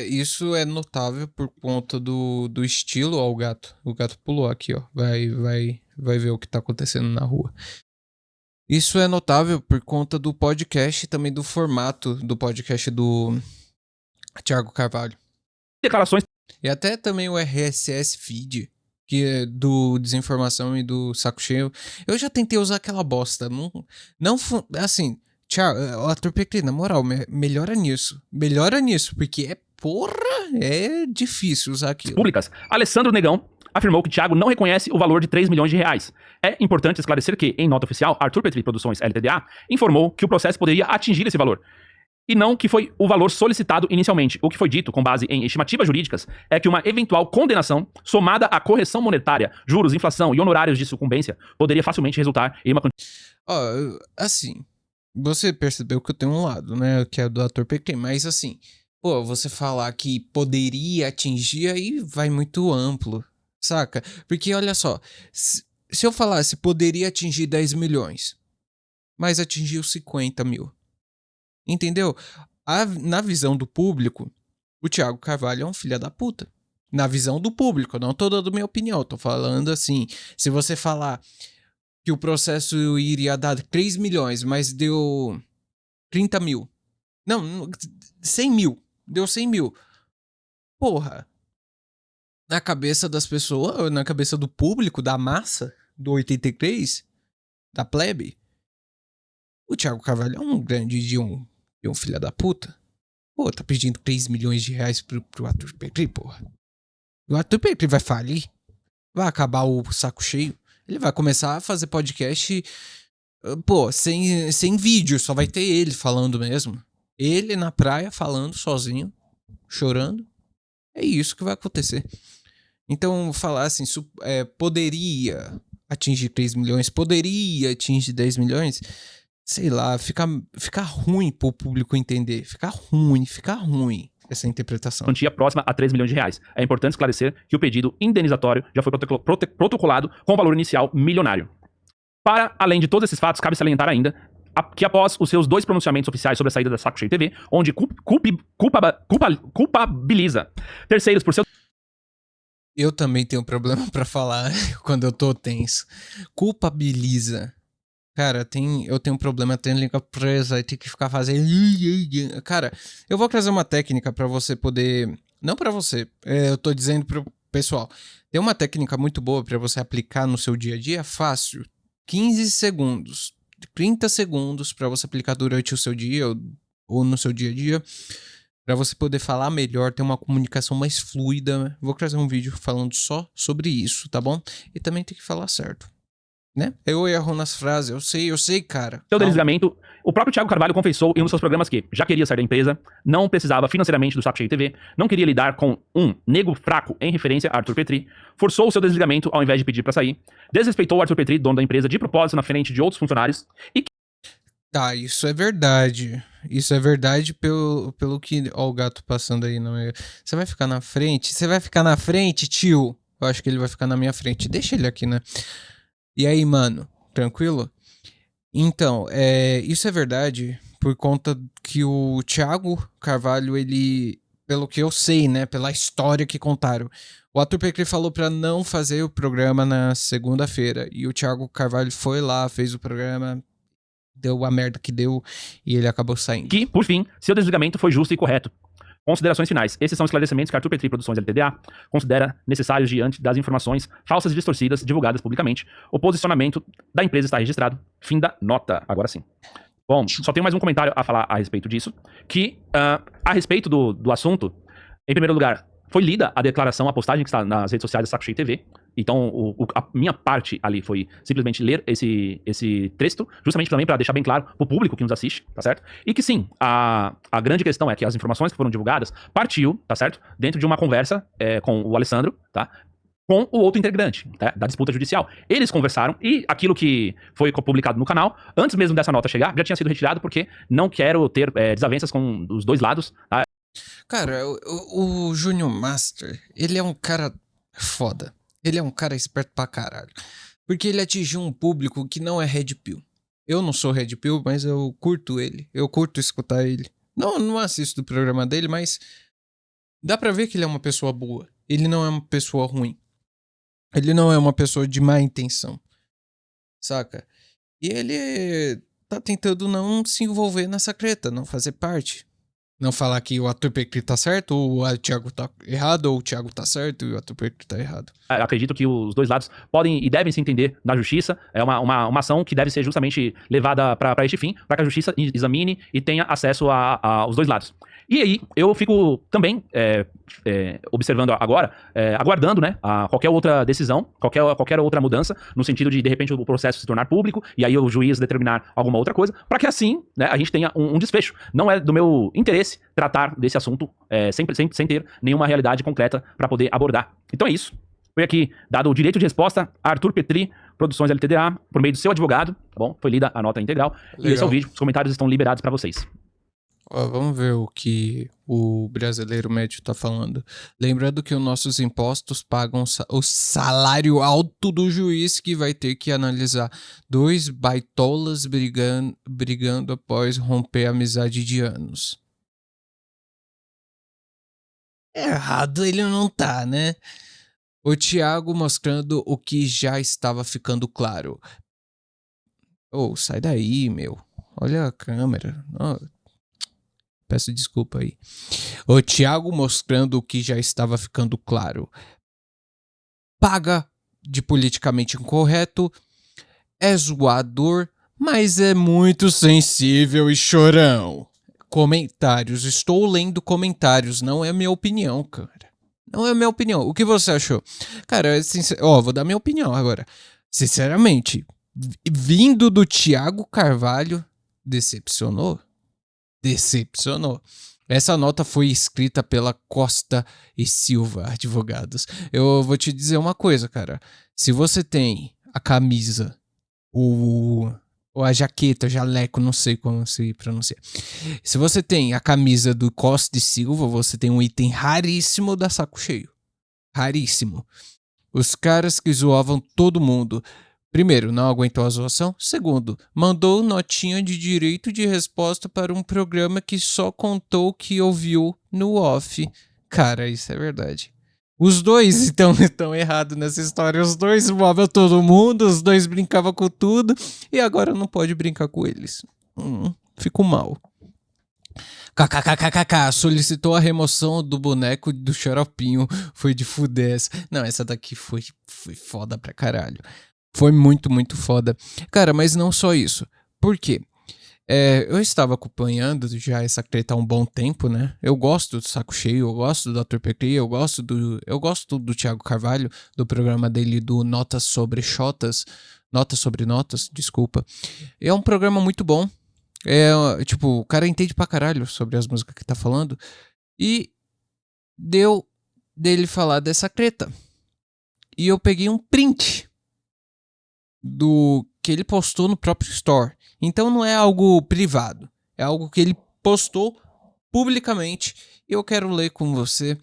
Isso é notável por conta do estilo. Ó, o gato. O gato pulou aqui, ó. Vai ver o que tá acontecendo na rua. Isso é notável por conta do podcast e também do formato do podcast do Thiago Carvalho. Declarações E até também o RSS Feed, que é do Desinformação e do Saco Cheio. Eu já tentei usar aquela bosta. Assim, Thiago, o ator Petri, na moral, melhora nisso. Melhora nisso, porque é difícil usar aquilo. públicas, Alessandro Negão afirmou que Thiago não reconhece o valor de 3 milhões de reais. É importante esclarecer que, em nota oficial, Arthur Petri Produções LTDA informou que o processo poderia atingir esse valor. E não que foi o valor solicitado inicialmente. O que foi dito, com base em estimativas jurídicas, é que uma eventual condenação, somada à correção monetária, juros, inflação e honorários de sucumbência, poderia facilmente resultar em uma... Ó, assim, você percebeu que eu tenho um lado, né, que é do ator Petri, mas assim, pô, você falar que poderia atingir, aí vai muito amplo, saca? Porque olha só, se eu falasse poderia atingir 10 milhões, mas atingiu 50 mil, entendeu? Na visão do público, o Thiago Carvalho é um filho da puta. Na visão do público, não tô dando minha opinião, tô falando assim, se você falar que o processo iria dar 3 milhões, mas deu 30 mil. Não, 100 mil. Deu 100 mil. Porra. Na cabeça das pessoas, na cabeça do público, da massa, do 83, da plebe, o Thiago Carvalho é um grande de um filho da puta. Pô, tá pedindo 3 milhões de reais pro Arthur Petri, porra. O Arthur Petri vai falir. Vai acabar o saco cheio. Ele vai começar a fazer podcast, pô, sem vídeo, só vai ter ele falando mesmo. Ele na praia falando sozinho, chorando. É isso que vai acontecer. Então, falar assim, poderia atingir 3 milhões, poderia atingir 10 milhões, sei lá, fica ruim pro público entender. Fica ruim essa interpretação. quantia próxima a 3 milhões de reais. É importante esclarecer que o pedido indenizatório já foi protocolado com o valor inicial milionário. Para além de todos esses fatos, cabe salientar ainda que após os seus 2 pronunciamentos oficiais sobre a saída da Saco Cheio TV, onde culpabiliza terceiros por seu... Eu também tenho problema pra falar quando eu tô tenso. Culpabiliza. Cara, eu tenho um problema, tenho língua presa, aí tem que ficar fazendo... Cara, eu vou trazer uma técnica pra você poder... Não pra você, eu tô dizendo pro pessoal. Tem uma técnica muito boa pra você aplicar no seu dia a dia, fácil. 15 segundos, 30 segundos pra você aplicar durante o seu dia ou no seu dia a dia. Pra você poder falar melhor, ter uma comunicação mais fluida. Vou trazer um vídeo falando só sobre isso, tá bom? E também tem que falar certo. Né? Eu erro nas frases, eu sei, cara. Seu desligamento, o próprio Thiago Carvalho confessou em um dos seus programas que já queria sair da empresa, não precisava financeiramente do Saco Cheio TV, não queria lidar com um nego fraco em referência a Arthur Petri, forçou o seu desligamento ao invés de pedir pra sair, desrespeitou o Arthur Petri, dono da empresa, de propósito na frente de outros funcionários e... Tá, isso é verdade. Isso é verdade pelo que... Ó o gato passando aí. Não é... Você vai ficar na frente? Você vai ficar na frente, tio? Eu acho que ele vai ficar na minha frente. Deixa ele aqui, né? E aí, mano? Tranquilo? Então, isso é verdade por conta que o Thiago Carvalho, ele... Pelo que eu sei, né? Pela história que contaram. O Arthur Petri falou pra não fazer o programa na segunda-feira. E o Thiago Carvalho foi lá, fez o programa... Deu a merda que deu e ele acabou saindo. Que, por fim, seu desligamento foi justo e correto. Considerações finais. Esses são esclarecimentos que Arthur Petri Produções LTDA considera necessários diante das informações falsas e distorcidas divulgadas publicamente. O posicionamento da empresa está registrado. Fim da nota. Agora sim. Bom, só tenho mais um comentário a falar a respeito disso. Que, a respeito do assunto, em primeiro lugar, foi lida a declaração, a postagem que está nas redes sociais da Saco Cheio TV. Então, a minha parte ali foi simplesmente ler esse texto, justamente também para deixar bem claro pro público que nos assiste, tá certo? E que sim, a grande questão é que as informações que foram divulgadas partiu, tá certo? Dentro de uma conversa com o Alessandro, tá? Com o outro integrante, tá? Da disputa judicial. Eles conversaram e aquilo que foi publicado no canal, antes mesmo dessa nota chegar, já tinha sido retirado porque não quero ter desavenças com os dois lados, tá? Cara, o Junior Master, ele é um cara foda. Ele é um cara esperto pra caralho. Porque ele atingiu um público que não é Red Pill. Eu não sou Red Pill, mas eu curto ele. Eu curto escutar ele. Não assisto o programa dele, mas Dá pra ver que ele é uma pessoa boa. Ele não é uma pessoa ruim. Ele não é uma pessoa de má intenção. Saca? E ele tá tentando não se envolver nessa treta, não fazer parte. Não falar que o ator Petri tá certo, ou o Thiago tá errado, ou o Thiago tá certo e o ator Petri tá errado. Acredito que os dois lados podem e devem se entender na justiça. É uma ação que deve ser justamente levada para este fim, para que a justiça examine e tenha acesso aos dois lados. E aí, eu fico também observando agora, aguardando, né, qualquer outra decisão, qualquer outra mudança, no sentido de repente, o processo se tornar público, e aí o juiz determinar alguma outra coisa, para que assim, né, a gente tenha um desfecho. Não é do meu interesse tratar desse assunto sem ter nenhuma realidade concreta para poder abordar. Então é isso. Foi aqui dado o direito de resposta a Arthur Petri, Produções LTDA, por meio do seu advogado, tá bom? Foi lida a nota integral. Legal. E esse é o vídeo. Os comentários estão liberados para vocês. Ó, vamos ver o que o brasileiro médio tá falando. Lembrando que os nossos impostos pagam o salário alto do juiz, que vai ter que analisar 2 baitolas brigando após romper a amizade de anos. Errado ele não tá, né? O Thiago mostrando o que já estava ficando claro. Oh, sai daí, meu. Olha a câmera. Oh, peço desculpa aí. O Thiago mostrando o que já estava ficando claro. Paga de politicamente incorreto, é zoador, mas é muito sensível e chorão. Comentários. Estou lendo comentários, não é minha opinião, cara. Não é minha opinião. O que você achou? Cara, vou dar minha opinião agora. Sinceramente, vindo do Thiago Carvalho, decepcionou. Decepcionou. Essa nota foi escrita pela Costa e Silva, advogados. Eu vou te dizer uma coisa, cara. Se você tem a camisa, ou a jaqueta, jaleco, não sei como se pronuncia. Se você tem a camisa do Costa e Silva, você tem um item raríssimo da Saco Cheio. Raríssimo. Os caras que zoavam todo mundo. Primeiro, não aguentou a zoação. Segundo, mandou notinha de direito de resposta para um programa que só contou o que ouviu no off. Cara, isso é verdade. Os dois estão errados nessa história. Os dois zoavam todo mundo, os dois brincavam com tudo, e agora não pode brincar com eles. Fico mal. KKKKK, solicitou a remoção do boneco do Xaropinho. Foi de fudez. Não, essa daqui foi foda pra caralho. Foi muito, muito foda. Cara, mas não só isso. Por quê? Eu estava acompanhando já essa treta há um bom tempo, né? Eu gosto do Saco Cheio, eu gosto do Ator Petri, eu gosto do Thiago Carvalho, do programa dele do Notas sobre Xotas, Notas sobre Notas, desculpa. É um programa muito bom. Tipo, o cara entende pra caralho sobre as músicas que tá falando. E deu dele falar dessa treta. E eu peguei um print do que ele postou no próprio Store. Então não é algo privado. É algo que ele postou publicamente. E eu quero ler com você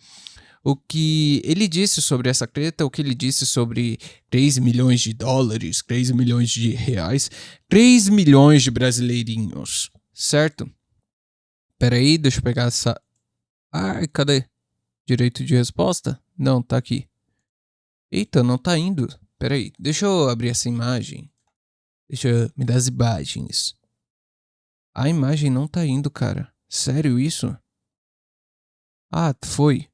o que ele disse sobre essa treta, o que ele disse sobre 3 milhões de dólares, 3 milhões de reais, 3 milhões de brasileirinhos, certo? Peraí, deixa eu pegar essa... Ai, cadê? Direito de resposta? Não, tá aqui. Eita, não tá indo. Peraí, deixa eu abrir essa imagem. Me dar as imagens. A imagem não tá indo, cara. Sério isso? Ah, foi.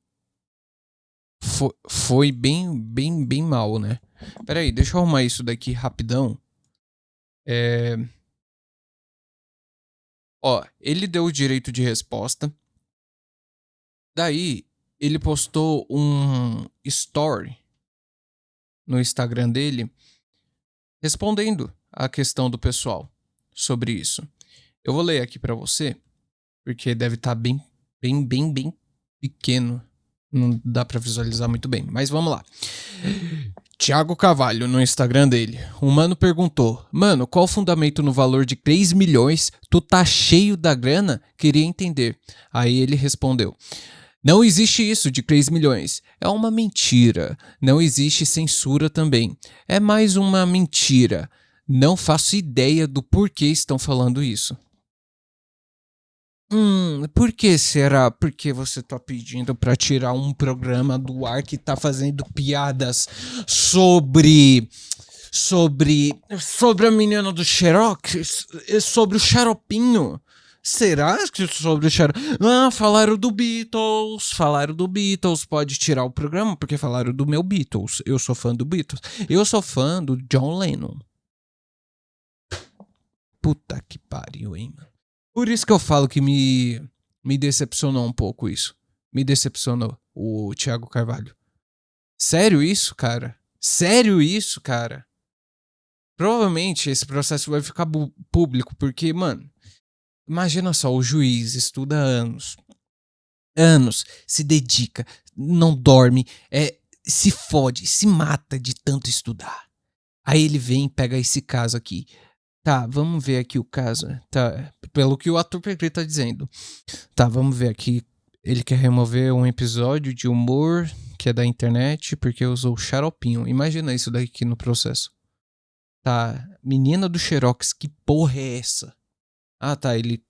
Foi bem mal, né? Peraí, deixa eu arrumar isso daqui rapidão. Ó, ele deu o direito de resposta. Daí, ele postou um story no Instagram dele respondendo a questão do pessoal sobre isso. Eu vou ler aqui pra você, porque deve estar bem pequeno. Não dá pra visualizar muito bem, mas vamos lá. Thiago Carvalho, no Instagram dele. Um mano perguntou: Mano, qual o fundamento no valor de 3 milhões? Tu tá cheio da grana? Queria entender. Aí ele respondeu: Não existe isso de 3 milhões. É uma mentira. Não existe censura também. É mais uma mentira. Não faço ideia do porquê estão falando isso. Por que será? Porque você tá pedindo pra tirar um programa do ar que tá fazendo piadas sobre sobre a menina do Xerox, sobre o Xaropinho. Será que sobre o Xarope? Ah, falaram do Beatles, pode tirar o programa porque falaram do meu Beatles. Eu sou fã do Beatles. Eu sou fã do John Lennon. Puta que pariu, hein, mano. Por isso que eu falo que me decepcionou um pouco isso. Me decepcionou o Thiago Carvalho. Sério isso, cara? Sério isso, cara? Provavelmente esse processo vai ficar público, porque, mano, imagina só, o juiz estuda anos, se dedica, não dorme, se fode, se mata de tanto estudar. Aí ele vem e pega esse caso aqui. Tá, vamos ver aqui o caso. Tá, pelo que o ator Pegri tá dizendo. Tá, vamos ver aqui. Ele quer remover um episódio de humor que é da internet porque usou o xaropinho. Imagina isso daqui no processo. Tá, menina do Xerox, que porra é essa? Ah, tá, ele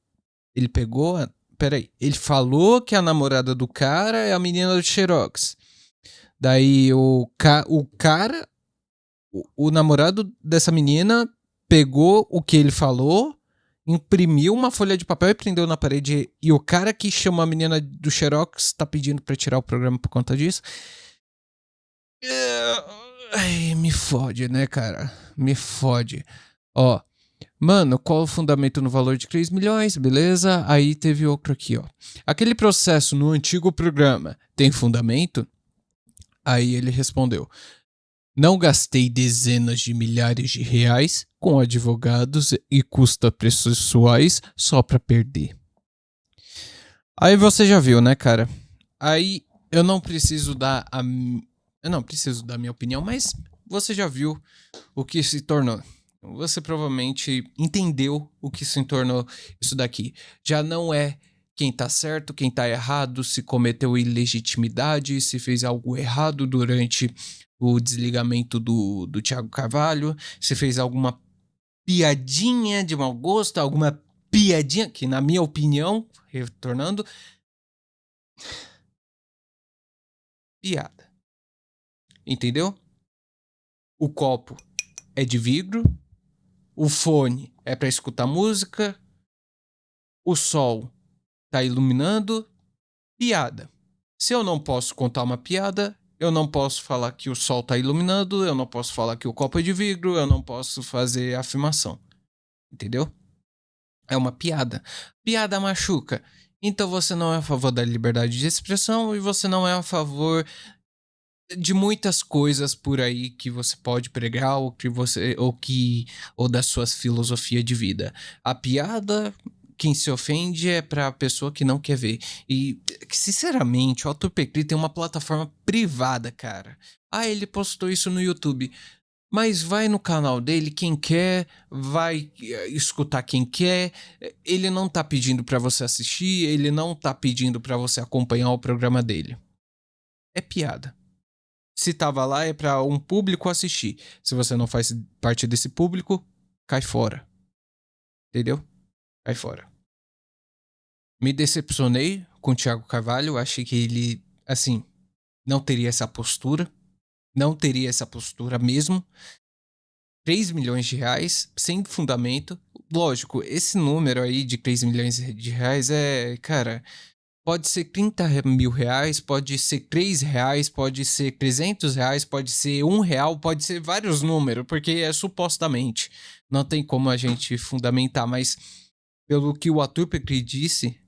pegou. Peraí, ele falou que a namorada do cara é a menina do Xerox. Daí o cara, o namorado dessa menina pegou o que ele falou, imprimiu uma folha de papel e prendeu na parede. E o cara que chama a menina do Xerox tá pedindo pra tirar o programa por conta disso. Ai, me fode, né, cara? Me fode. Ó, mano, qual o fundamento no valor de 3 milhões? Beleza? Aí teve outro aqui, ó. Aquele processo no antigo programa tem fundamento? Aí ele respondeu: não gastei dezenas de milhares de reais com advogados e custas processuais só pra perder. Aí você já viu, né, cara? Aí eu não preciso dar eu não preciso dar minha opinião, mas você já viu o que se tornou. Você provavelmente entendeu o que se tornou isso daqui. Já não é quem tá certo, quem tá errado, se cometeu ilegitimidade, se fez algo errado durante o desligamento do Thiago Carvalho, se fez alguma piadinha de mau gosto, alguma piadinha que, na minha opinião, retornando, piada. Entendeu? O copo é de vidro, o fone é pra escutar música, o sol tá iluminando, piada. Se eu não posso contar uma piada, eu não posso falar que o sol tá iluminando, eu não posso falar que o copo é de vidro, eu não posso fazer afirmação. Entendeu? É uma piada. Piada machuca. Então você não é a favor da liberdade de expressão e você não é a favor de muitas coisas por aí que você pode pregar ou da sua filosofia de vida. A piada, quem se ofende é pra pessoa que não quer ver. E, sinceramente, o Arthur Petri tem uma plataforma privada, cara. Ah, ele postou isso no YouTube. Mas vai no canal dele, quem quer, vai escutar quem quer. Ele não tá pedindo pra você assistir, ele não tá pedindo pra você acompanhar o programa dele. É piada. Se tava lá é pra um público assistir. Se você não faz parte desse público, cai fora. Entendeu? Cai fora. Me decepcionei com o Thiago Carvalho. Achei que ele, assim, não teria essa postura. Não teria essa postura mesmo. 3 milhões de reais, sem fundamento. Lógico, esse número aí de 3 milhões de reais é, cara, pode ser 30 mil reais, pode ser 3 reais, pode ser 300 reais, pode ser 1 real, pode ser vários números, porque é supostamente. Não tem como a gente fundamentar, mas pelo que o Arthur Petri disse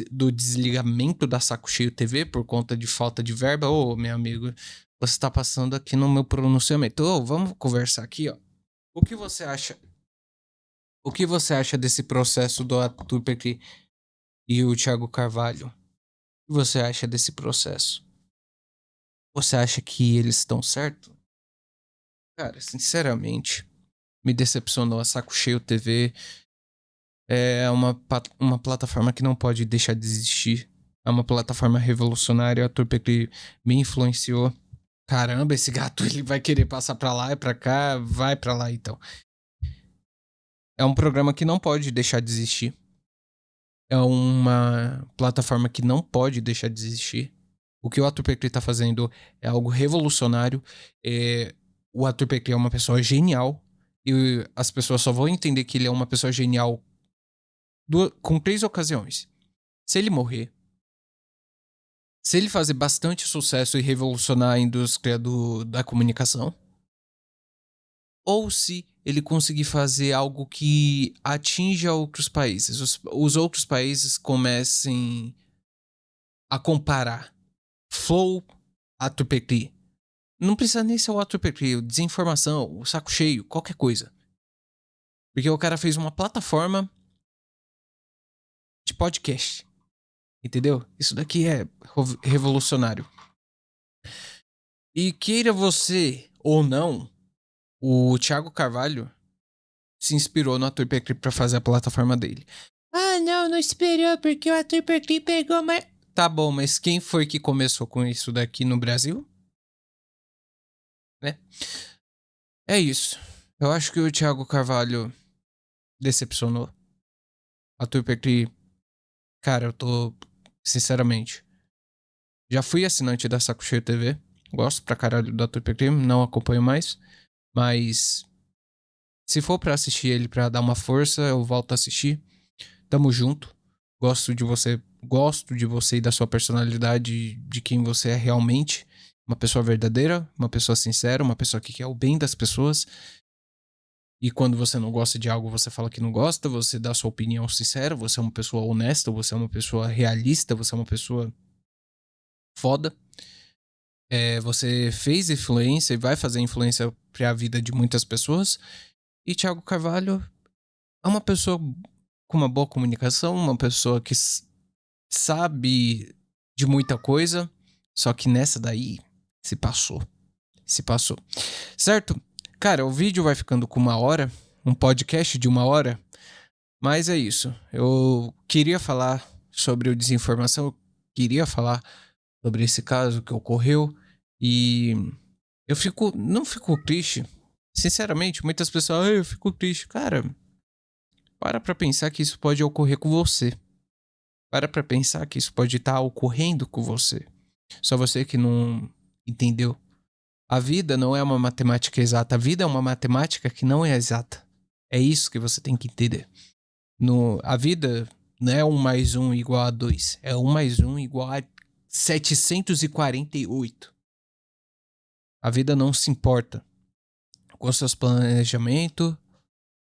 do desligamento da Saco Cheio TV por conta de falta de verba, ô, meu amigo, você tá passando aqui no meu pronunciamento. Ô, vamos conversar aqui, ó. O que você acha? O que você acha desse processo do Arthur Petri e o Thiago Carvalho? O que você acha desse processo? Você acha que eles estão certos? Cara, sinceramente, me decepcionou a Saco Cheio TV. É uma plataforma que não pode deixar de existir. É uma plataforma revolucionária. A Arthur Petri me influenciou. Caramba, esse gato ele vai querer passar pra lá e pra cá. Vai pra lá então. É um programa que não pode deixar de existir. É uma plataforma que não pode deixar de existir. O que o Arthur Petri tá fazendo é algo revolucionário. O Arthur Petri é uma pessoa genial. E as pessoas só vão entender que ele é uma pessoa genial com 3 ocasiões. Se ele morrer, se ele fazer bastante sucesso e revolucionar a indústria da comunicação, ou se ele conseguir fazer algo que atinja outros países. Os outros países comecem a comparar Flow, Arthur Petri. Não precisa nem ser o Arthur Petri, desinformação, o saco cheio, qualquer coisa. Porque o cara fez uma plataforma de podcast. Entendeu? Isso daqui é revolucionário. E queira você ou não, o Thiago Carvalho se inspirou no Arthur Petri pra fazer a plataforma dele. Ah, não inspirou porque o Arthur Petri pegou mais... Tá bom, mas quem foi que começou com isso daqui no Brasil? Né? É isso. Eu acho que o Thiago Carvalho decepcionou. Arthur Petri, cara, eu tô... Sinceramente, já fui assinante da Saco Cheio TV. Gosto pra caralho do Arthur Petri, não acompanho mais. Mas se for pra assistir ele pra dar uma força, eu volto a assistir. Tamo junto. Gosto de você e da sua personalidade, de quem você é realmente. Uma pessoa verdadeira, uma pessoa sincera, uma pessoa que quer o bem das pessoas. E quando você não gosta de algo, você fala que não gosta, você dá sua opinião sincera, você é uma pessoa honesta, você é uma pessoa realista, você é uma pessoa foda. Você fez influência e vai fazer influência pra vida de muitas pessoas. E Thiago Carvalho é uma pessoa com uma boa comunicação, uma pessoa que sabe de muita coisa, só que nessa daí se passou. Certo? Cara, o vídeo vai ficando com 1 hora, um podcast de 1 hora, mas é isso. Eu queria falar sobre o desinformação, eu queria falar sobre esse caso que ocorreu e eu não fico triste. Sinceramente, muitas pessoas, eu fico triste. Cara, para pra pensar que isso pode ocorrer com você. Para pra pensar que isso pode estar ocorrendo com você. Só você que não entendeu. A vida não é uma matemática exata. A vida é uma matemática que não é exata. É isso que você tem que entender. A vida não é 1 mais 1 igual a 2. É 1 mais 1 igual a 748. A vida não se importa com os seus planejamentos,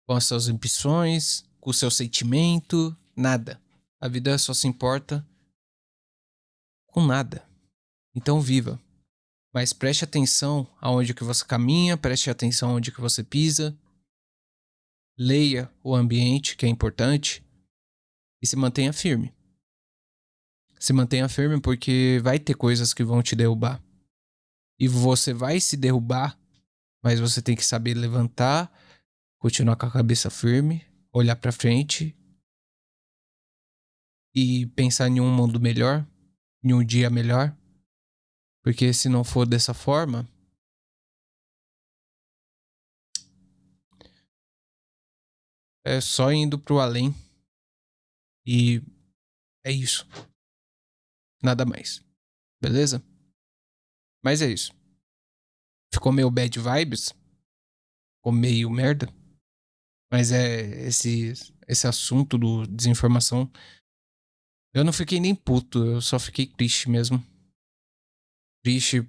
com as suas ambições, com o seu sentimento, nada. A vida só se importa com nada. Então viva. Mas preste atenção aonde que você caminha, preste atenção aonde que você pisa. Leia o ambiente, que é importante. E se mantenha firme. Se mantenha firme porque vai ter coisas que vão te derrubar. E você vai se derrubar, mas você tem que saber levantar, continuar com a cabeça firme, olhar pra frente e pensar em um mundo melhor, em um dia melhor. Porque se não for dessa forma, é só indo pro além. E é isso. Nada mais. Beleza? Mas é isso. Ficou meio bad vibes. Ficou meio merda. Mas é esse assunto do desinformação. Eu não fiquei nem puto. Eu só fiquei triste mesmo. Triste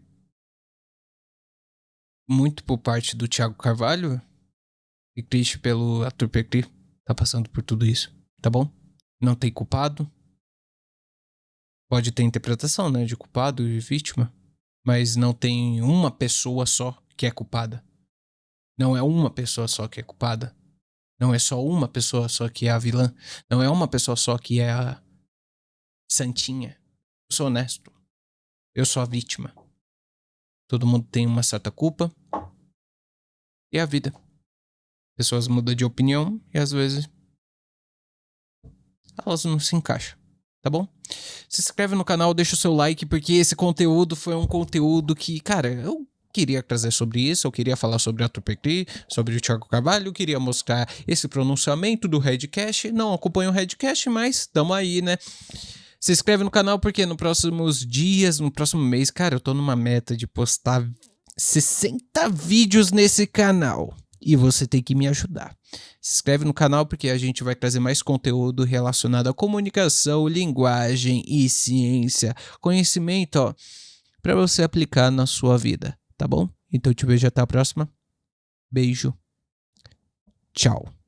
muito por parte do Thiago Carvalho. E triste pelo Arthur Petri. Tá passando por tudo isso. Tá bom? Não tem culpado. Pode ter interpretação, né? De culpado e vítima. Mas não tem uma pessoa só que é culpada. Não é uma pessoa só que é culpada. Não é só uma pessoa só que é a vilã. Não é uma pessoa só que é a santinha. Eu sou honesto. Eu sou a vítima. Todo mundo tem uma certa culpa. E é a vida. Pessoas mudam de opinião e às vezes elas não se encaixam. Tá bom? Se inscreve no canal, deixa o seu like, porque esse conteúdo foi um conteúdo que, cara, eu queria trazer sobre isso, eu queria falar sobre Arthur Petri, sobre o Thiago Carvalho, queria mostrar esse pronunciamento do Redcast. Não acompanho o Redcast, mas tamo aí, né? Se inscreve no canal porque nos próximos dias, no próximo mês, cara, eu tô numa meta de postar 60 vídeos nesse canal. E você tem que me ajudar. Se inscreve no canal porque a gente vai trazer mais conteúdo relacionado à comunicação, linguagem e ciência. Conhecimento, ó, para você aplicar na sua vida, tá bom? Então te vejo até a próxima. Beijo. Tchau.